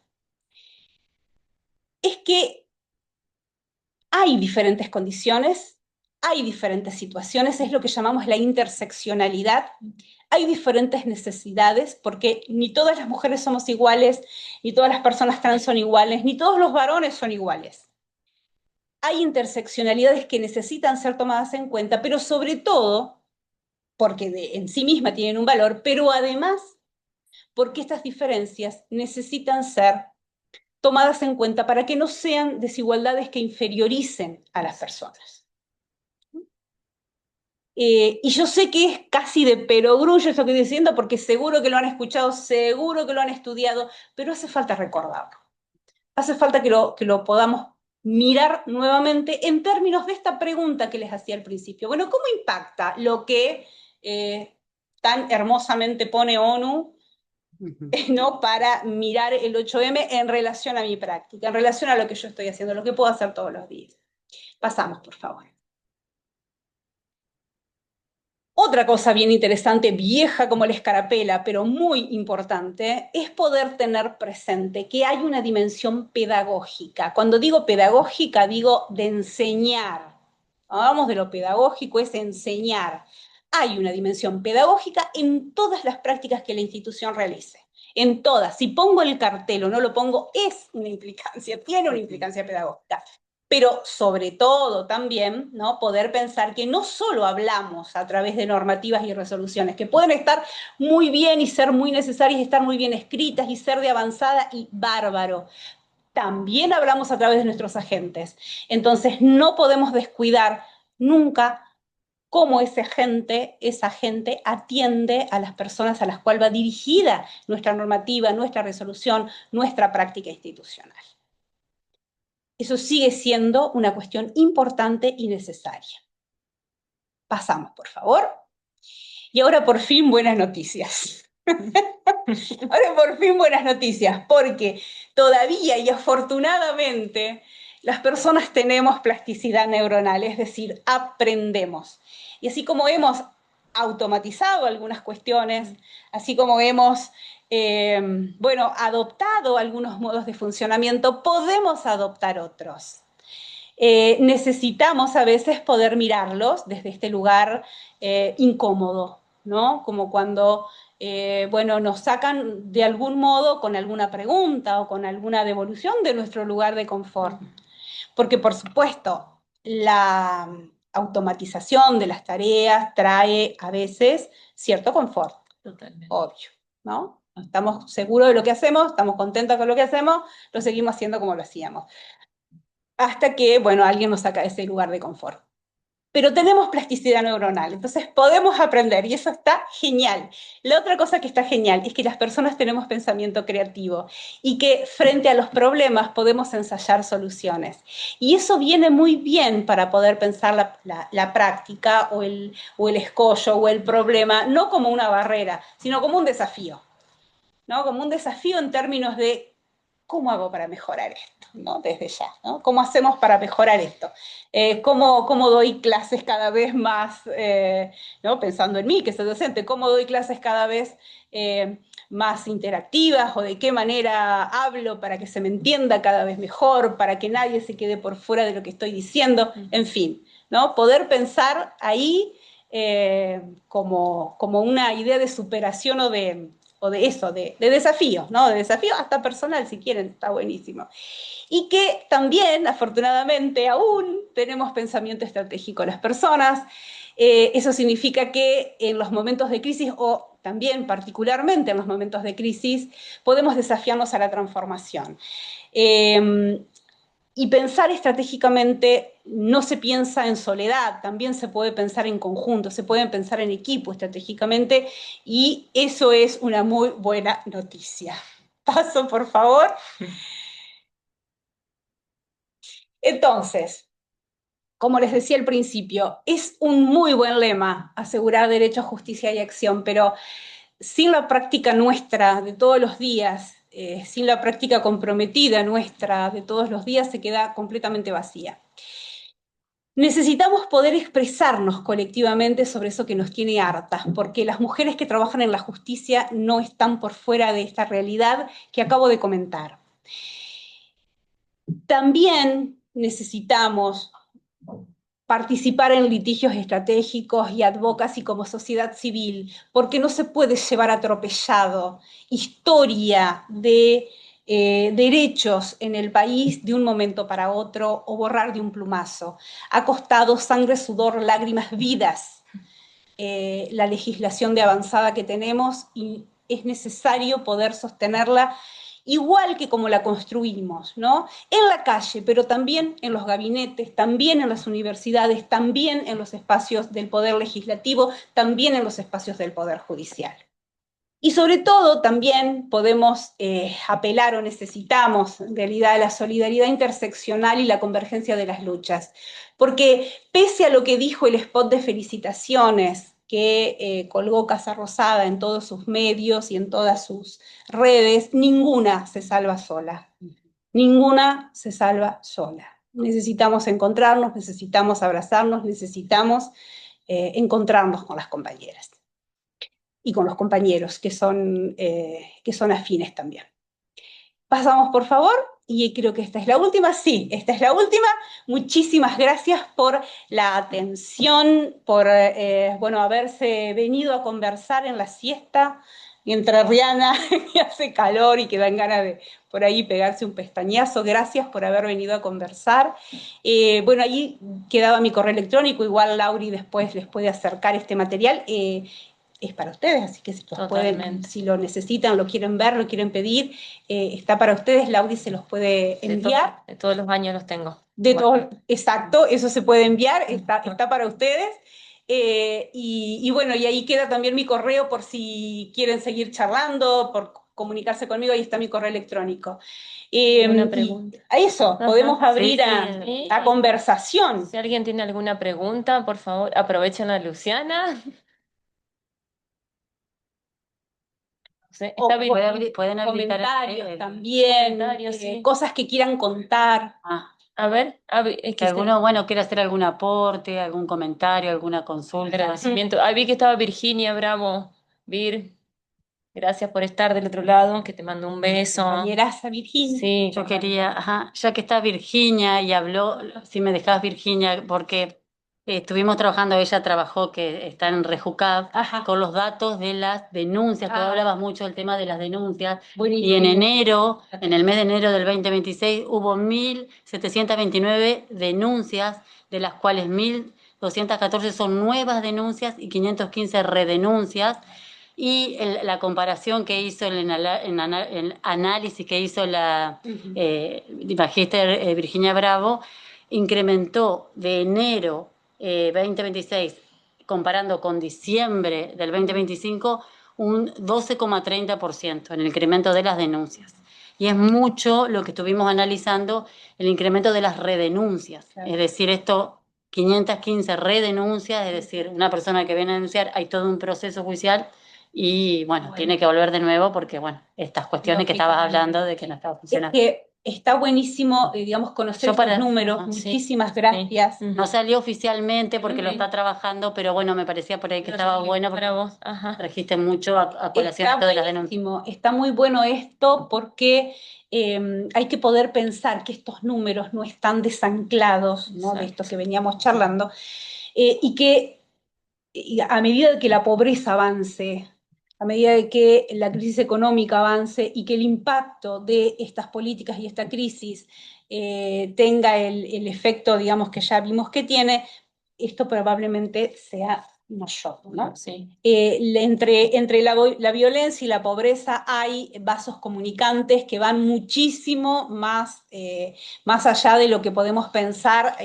es que hay diferentes condiciones, hay diferentes situaciones, es lo que llamamos la interseccionalidad. hay diferentes necesidades, porque ni todas las mujeres somos iguales, ni todas las personas trans son iguales, ni todos los varones son iguales. Hay interseccionalidades que necesitan ser tomadas en cuenta, pero sobre todo, porque en sí misma tienen un valor, pero además porque estas diferencias necesitan ser tomadas en cuenta para que no sean desigualdades que inferioricen a las personas. Y yo sé que es casi de perogrullo esto que estoy diciendo, porque seguro que lo han escuchado, seguro que lo han estudiado, pero hace falta recordarlo. Hace falta que lo podamos mirar nuevamente en términos de esta pregunta que les hacía al principio. Bueno, ¿cómo impacta lo que tan hermosamente pone ONU, ¿no?, para mirar el 8M en relación a mi práctica, en relación a lo que yo estoy haciendo, lo que puedo hacer todos los días? Pasamos, por favor. Otra cosa bien interesante, vieja como la escarapela, pero muy importante, es poder tener presente que hay una dimensión pedagógica. Cuando digo pedagógica, digo de enseñar. Hablamos de lo pedagógico, es enseñar. Hay una dimensión pedagógica en todas las prácticas que la institución realice. En todas. Si pongo el cartel o no lo pongo, es una implicancia, tiene una implicancia pedagógica. Pero sobre todo también, ¿no?, poder pensar que no solo hablamos a través de normativas y resoluciones, que pueden estar muy bien y ser muy necesarias, y estar muy bien escritas y ser de avanzada y bárbaro. También hablamos a través de nuestros agentes. Entonces no podemos descuidar nunca cómo esa gente atiende a las personas a las cuales va dirigida nuestra normativa, nuestra resolución, nuestra práctica institucional. Eso sigue siendo una cuestión importante y necesaria. Pasamos, por favor. Y ahora por fin buenas noticias. Ahora por fin buenas noticias, porque todavía y afortunadamente las personas tenemos plasticidad neuronal, es decir, aprendemos. Y así como hemos automatizado algunas cuestiones, así como hemos adoptado algunos modos de funcionamiento, podemos adoptar otros. Necesitamos a veces poder mirarlos desde este lugar incómodo, ¿no? Como cuando nos sacan de algún modo con alguna pregunta o con alguna devolución de nuestro lugar de confort. Porque, por supuesto, la automatización de las tareas trae a veces cierto confort. Totalmente. Obvio, ¿no? Estamos seguros de lo que hacemos, estamos contentos con lo que hacemos, lo seguimos haciendo como lo hacíamos. Hasta que, alguien nos saca de ese lugar de confort. Pero tenemos plasticidad neuronal, entonces podemos aprender y eso está genial. La otra cosa que está genial es que las personas tenemos pensamiento creativo y que frente a los problemas podemos ensayar soluciones. Y eso viene muy bien para poder pensar la práctica o el escollo o el problema, no como una barrera, sino como un desafío, ¿no? Como un desafío en términos de ¿cómo hago para mejorar esto? ¿No? Desde ya, ¿no? ¿Cómo hacemos para mejorar esto? ¿Cómo doy clases cada vez más, ¿no?, pensando en mí, que soy docente, cómo doy clases cada vez más interactivas, o de qué manera hablo para que se me entienda cada vez mejor, para que nadie se quede por fuera de lo que estoy diciendo, en fin, ¿no? Poder pensar ahí como una idea de superación o de desafío, ¿no? De desafío hasta personal, si quieren, está buenísimo. Y que también, afortunadamente, aún tenemos pensamiento estratégico las personas. Eso significa que en los momentos de crisis, o también particularmente en los momentos de crisis, podemos desafiarnos a la transformación. Y pensar estratégicamente no se piensa en soledad, también se puede pensar en conjunto, se puede pensar en equipo estratégicamente, y eso es una muy buena noticia. Paso, por favor. Entonces, como les decía al principio, es un muy buen lema asegurar derecho, justicia y acción, pero sin la práctica nuestra de todos los días, sin la práctica comprometida nuestra de todos los días, se queda completamente vacía. Necesitamos poder expresarnos colectivamente sobre eso que nos tiene hartas, porque las mujeres que trabajan en la justicia no están por fuera de esta realidad que acabo de comentar. También necesitamos participar en litigios estratégicos y advocacy como sociedad civil, porque no se puede llevar atropellado historia de derechos en el país de un momento para otro o borrar de un plumazo. Ha costado sangre, sudor, lágrimas, vidas la legislación de avanzada que tenemos y es necesario poder sostenerla igual que como la construimos, ¿no? En la calle, pero también en los gabinetes, también en las universidades, también en los espacios del poder legislativo, también en los espacios del poder judicial. Y sobre todo también podemos apelar o necesitamos en realidad la solidaridad interseccional y la convergencia de las luchas. Porque pese a lo que dijo el spot de felicitaciones que colgó Casa Rosada en todos sus medios y en todas sus redes, ninguna se salva sola. Ninguna se salva sola. Necesitamos encontrarnos, necesitamos abrazarnos, necesitamos encontrarnos con las compañeras y con los compañeros que son afines también. Pasamos, por favor, y creo que esta es la última. Sí, esta es la última. Muchísimas gracias por la atención, por bueno, haberse venido a conversar en la siesta mientras Rihanna que hace calor y que dan ganas de por ahí pegarse un pestañazo. Gracias por haber venido a conversar. Bueno, ahí quedaba mi correo electrónico, igual Lauri después les puede acercar este material. Es para ustedes, así que si, si lo necesitan, lo quieren ver, lo quieren pedir, está para ustedes, Lauri se los puede enviar. De todos los años los tengo. Exacto, eso se puede enviar, está para ustedes. Y bueno, y ahí queda también mi correo por si quieren seguir charlando, por comunicarse conmigo, ahí está mi correo electrónico. Una pregunta. A eso, podemos abrir a conversación. Si alguien tiene alguna pregunta, por favor, aprovechen a Luciana. Pueden habilitar comentarios también, sí. Cosas que quieran contar. A ver, es que alguno, bueno, quiere hacer algún aporte, algún comentario, alguna consulta. Agradecimiento. Vi que estaba Virginia Bravo. Vir, gracias por estar del otro lado, que te mando un beso. Compañeraza Virginia. Sí, yo quería, ya que está Virginia y habló, si me dejás Virginia, porque estuvimos trabajando, ella trabajó, que está en Rejucab, con los datos de las denuncias, tú hablabas mucho del tema de las denuncias, buenísimo. Y en enero, en el mes de enero del 2026, hubo 1.729 denuncias, de las cuales 1.214 son nuevas denuncias y 515 redenuncias. Y la comparación que hizo, el análisis que hizo la magíster Virginia Bravo, incrementó de enero 2026, comparando con diciembre del 2025, un 12,30% en el incremento de las denuncias. Y es mucho lo que estuvimos analizando, el incremento de las redenuncias. Claro. Es decir, 515 redenuncias, es decir, una persona que viene a denunciar, hay todo un proceso judicial. Y bueno, tiene que volver de nuevo porque, bueno, estas cuestiones que estabas hablando de que no estaba funcionando. Es que está buenísimo, digamos, conocer estos números. Muchísimas gracias. Sí. No salió oficialmente porque lo está trabajando, pero bueno, me parecía por ahí que estaba bueno porque para vos. Trajiste mucho a colación esto de las denuncias. Está muy bueno esto porque hay que poder pensar que estos números no están desanclados, ¿no? De esto que veníamos charlando, y que a medida que la pobreza avance, a medida de que la crisis económica avance y que el impacto de estas políticas y esta crisis tenga el efecto, digamos, que ya vimos que tiene, esto probablemente sea mayor, ¿no? Sí. Entre la violencia y la pobreza hay vasos comunicantes que van muchísimo más allá de lo que podemos pensar,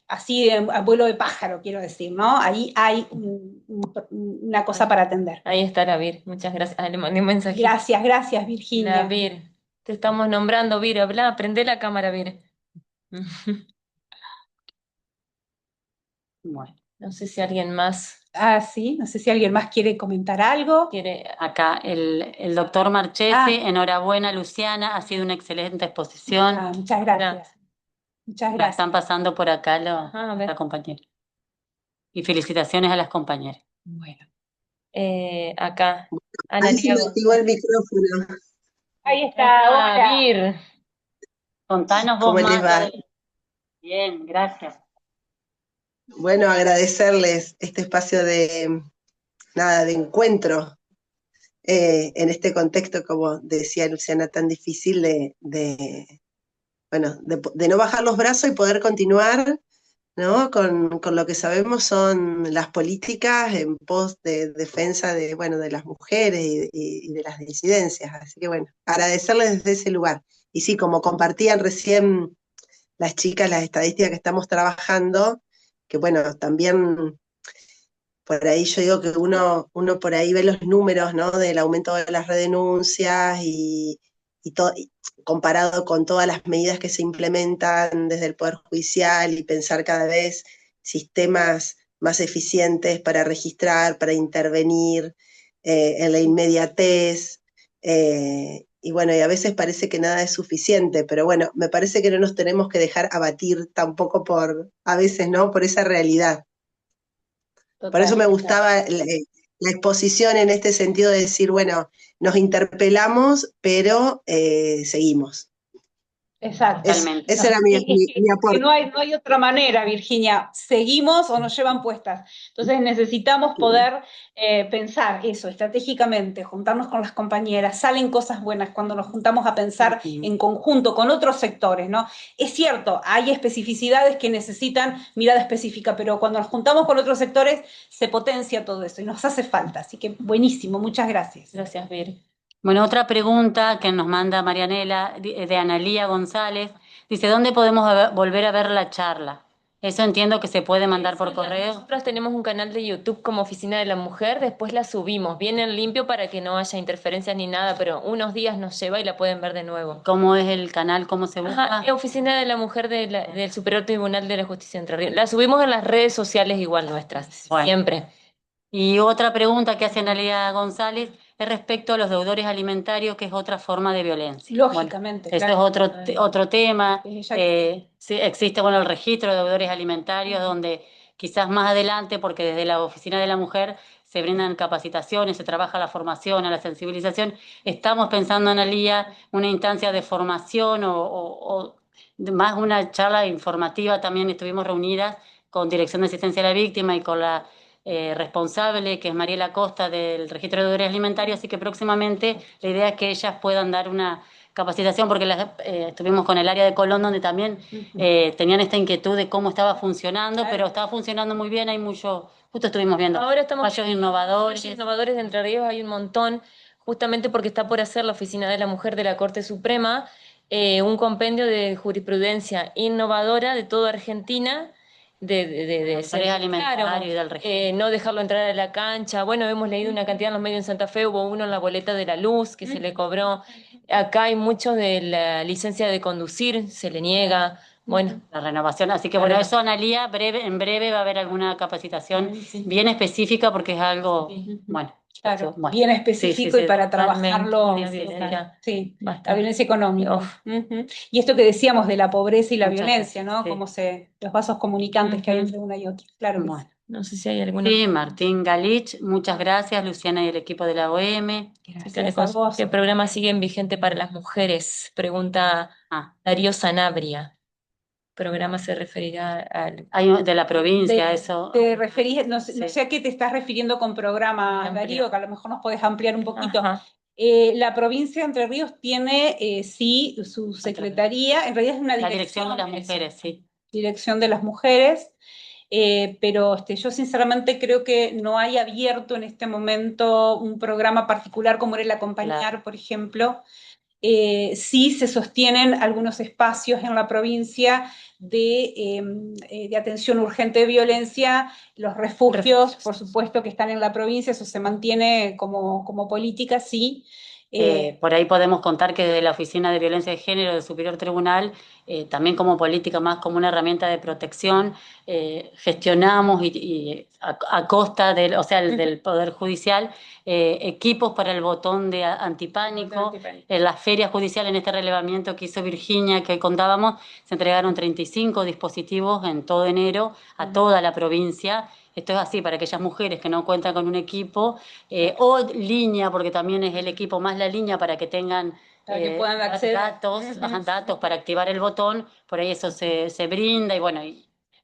así a vuelo de pájaro, quiero decir, ¿no? Ahí hay una cosa para atender. Ahí está la Vir, muchas gracias. Le mandé un mensaje. Gracias, Virginia. La Vir, te estamos nombrando, Vir, habla, prende la cámara, Vir. Bueno. No sé si alguien más. Sí, no sé si alguien más quiere comentar algo. Acá, el doctor Marchesi, enhorabuena, Luciana, ha sido una excelente exposición. Muchas gracias. Muchas gracias. Están pasando por acá la compañera. Y felicitaciones a las compañeras. Bueno. Acá. Ahí se me activó el micrófono. Ahí está, Vir. Contanos vos ¿Cómo les va? Bien, gracias. Bueno, agradecerles este espacio de encuentro en este contexto, como decía Luciana, tan difícil de no bajar los brazos y poder continuar, ¿no? Con lo que sabemos son las políticas en pos de defensa de las mujeres y de las disidencias. Así que bueno, agradecerles desde ese lugar. Y sí, como compartían recién las chicas, las estadísticas que estamos trabajando, que bueno, también por ahí yo digo que uno por ahí ve los números, ¿no? Del aumento de las redenuncias y comparado con todas las medidas que se implementan desde el Poder Judicial y pensar cada vez sistemas más eficientes para registrar, para intervenir en la inmediatez. Y bueno, y a veces parece que nada es suficiente, pero bueno, me parece que no nos tenemos que dejar abatir tampoco a veces, ¿no? Por esa realidad. Por eso me gustaba la exposición en este sentido de decir, bueno, nos interpelamos, pero seguimos. Exacto. Ese era mi aporte. Que no hay otra manera, Virginia. Seguimos o nos llevan puestas. Entonces necesitamos poder pensar eso estratégicamente, juntarnos con las compañeras. Salen cosas buenas cuando nos juntamos a pensar en conjunto con otros sectores, ¿no? Es cierto, hay especificidades que necesitan mirada específica, pero cuando nos juntamos con otros sectores se potencia todo eso y nos hace falta. Así que buenísimo, muchas gracias. Gracias, Vir. Bueno, otra pregunta que nos manda Marianela, de Analía González, dice, ¿dónde podemos volver a ver la charla? Eso entiendo que se puede mandar por correo. Nosotros tenemos un canal de YouTube como Oficina de la Mujer, después la subimos, bien en limpio para que no haya interferencias ni nada, pero unos días nos lleva y la pueden ver de nuevo. ¿Cómo es el canal? ¿Cómo se busca? Oficina de la Mujer del Superior Tribunal de la Justicia de Entre Ríos. La subimos en las redes sociales igual nuestras, siempre. Y otra pregunta que hace Analía González es respecto a los deudores alimentarios, que es otra forma de violencia. Lógicamente. Bueno, claro. eso es otro tema. Sí, existe el registro de deudores alimentarios, donde quizás más adelante, porque desde la Oficina de la Mujer se brindan capacitaciones, se trabaja la formación, la sensibilización. Estamos pensando, Analía, una instancia de formación o más una charla informativa. También estuvimos reunidas con Dirección de Asistencia a la Víctima y con la responsable, que es Mariela Costa, del Registro de Deudores Alimentarios, así que próximamente la idea es que ellas puedan dar una capacitación, porque estuvimos con el área de Colón, donde también tenían esta inquietud de cómo estaba funcionando, pero estaba funcionando muy bien, hay mucho, justo estuvimos viendo, ahora estamos fallos innovadores. Fallos innovadores de Entre Ríos hay un montón, justamente porque está por hacer la Oficina de la Mujer de la Corte Suprema, un compendio de jurisprudencia innovadora de toda Argentina, de ser alimentario y del registro. No dejarlo entrar a la cancha. Bueno, hemos leído una cantidad en los medios en Santa Fe, hubo uno en la boleta de la luz que se le cobró. Acá hay muchos de la licencia de conducir, se le niega. Bueno, la renovación, así que bueno, eso, Analía, en breve va a haber alguna capitación bien específica, porque es algo, bueno. Claro, bien específico y para trabajarlo. La violencia económica. Y esto que decíamos de la pobreza y la violencia, ¿no? Como los vasos comunicantes que hay entre una y otra. Claro. Bueno. No sé si hay alguna. Sí, Martín Galich, muchas gracias, Luciana y el equipo de la OM. Gracias a vos. ¿Qué programa siguen vigente para las mujeres? Pregunta Darío Sanabria. Programa se referirá de la provincia, eso. Te referís, no sé a qué te estás refiriendo con programa, Darío, que a lo mejor nos podés ampliar un poquito. La provincia de Entre Ríos tiene, sí, su secretaría, en realidad es una dirección de las mujeres, sí. Dirección de las mujeres, pero yo sinceramente creo que no hay abierto en este momento un programa particular como era el Acompañar, por ejemplo. Sí se sostienen algunos espacios en la provincia de atención urgente de violencia, los refugios, por supuesto, que están en la provincia, eso se mantiene como política, sí. Por ahí podemos contar que desde la Oficina de Violencia de Género del Superior Tribunal, también como política, más como una herramienta de protección, gestionamos y a costa del Poder Judicial, equipos para el botón de antipánico. En las ferias judiciales, en este relevamiento que hizo Virginia, que hoy contábamos, se entregaron 35 dispositivos en todo enero a toda la provincia. Esto es así para aquellas mujeres que no cuentan con un equipo, o línea, porque también es el equipo más la línea para que tengan que puedan acceder. Datos para activar el botón, por ahí eso se brinda, y bueno,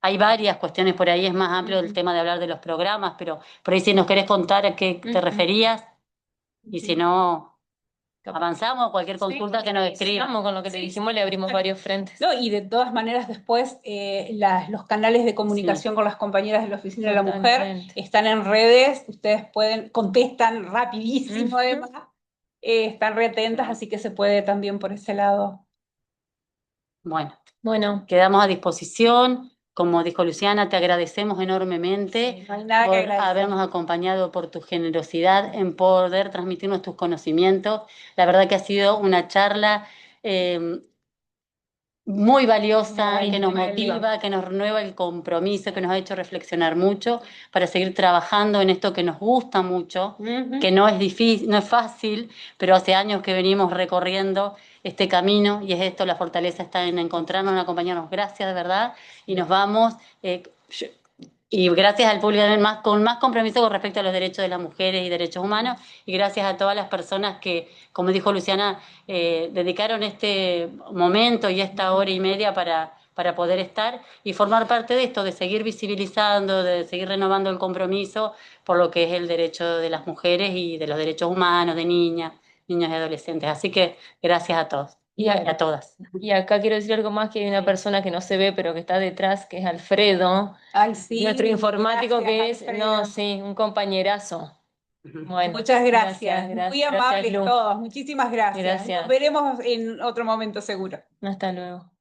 hay varias cuestiones por ahí, es más amplio el tema de hablar de los programas, pero por ahí si nos querés contar a qué te referías, y si no, avanzamos, cualquier consulta que nos escriban. Con lo que te dijimos, le abrimos varios frentes. No, y de todas maneras después los canales de comunicación con las compañeras de la Oficina de la Mujer están en redes, ustedes contestan rapidísimo además, están re atentas, así que se puede también por ese lado. Bueno, quedamos a disposición. Como dijo Luciana, te agradecemos enormemente no hay nada que por agradecer. habernos acompañado, por tu generosidad en poder transmitirnos tus conocimientos. La verdad que ha sido una charla muy valiosa, que nos motiva, que nos renueva el compromiso, que nos ha hecho reflexionar mucho para seguir trabajando en esto que nos gusta mucho, que no es difícil, no es fácil, pero hace años que venimos recorriendo este camino, y es esto, la fortaleza está en encontrarnos, en acompañarnos. Gracias, de verdad, y nos vamos. Y gracias al público con más compromiso con respecto a los derechos de las mujeres y derechos humanos, y gracias a todas las personas que, como dijo Luciana, dedicaron este momento y esta hora y media para poder estar y formar parte de esto, de seguir visibilizando, de seguir renovando el compromiso por lo que es el derecho de las mujeres y de los derechos humanos, de niñas, niños y adolescentes. Así que gracias a todos. Y a todas. Y acá quiero decir algo más, que hay una persona que no se ve, pero que está detrás, que es Alfredo, nuestro informático, que es, un compañerazo. Bueno, muchas gracias. Muy amables Lu. todos. Muchísimas gracias. Gracias. Nos veremos en otro momento seguro. Hasta luego.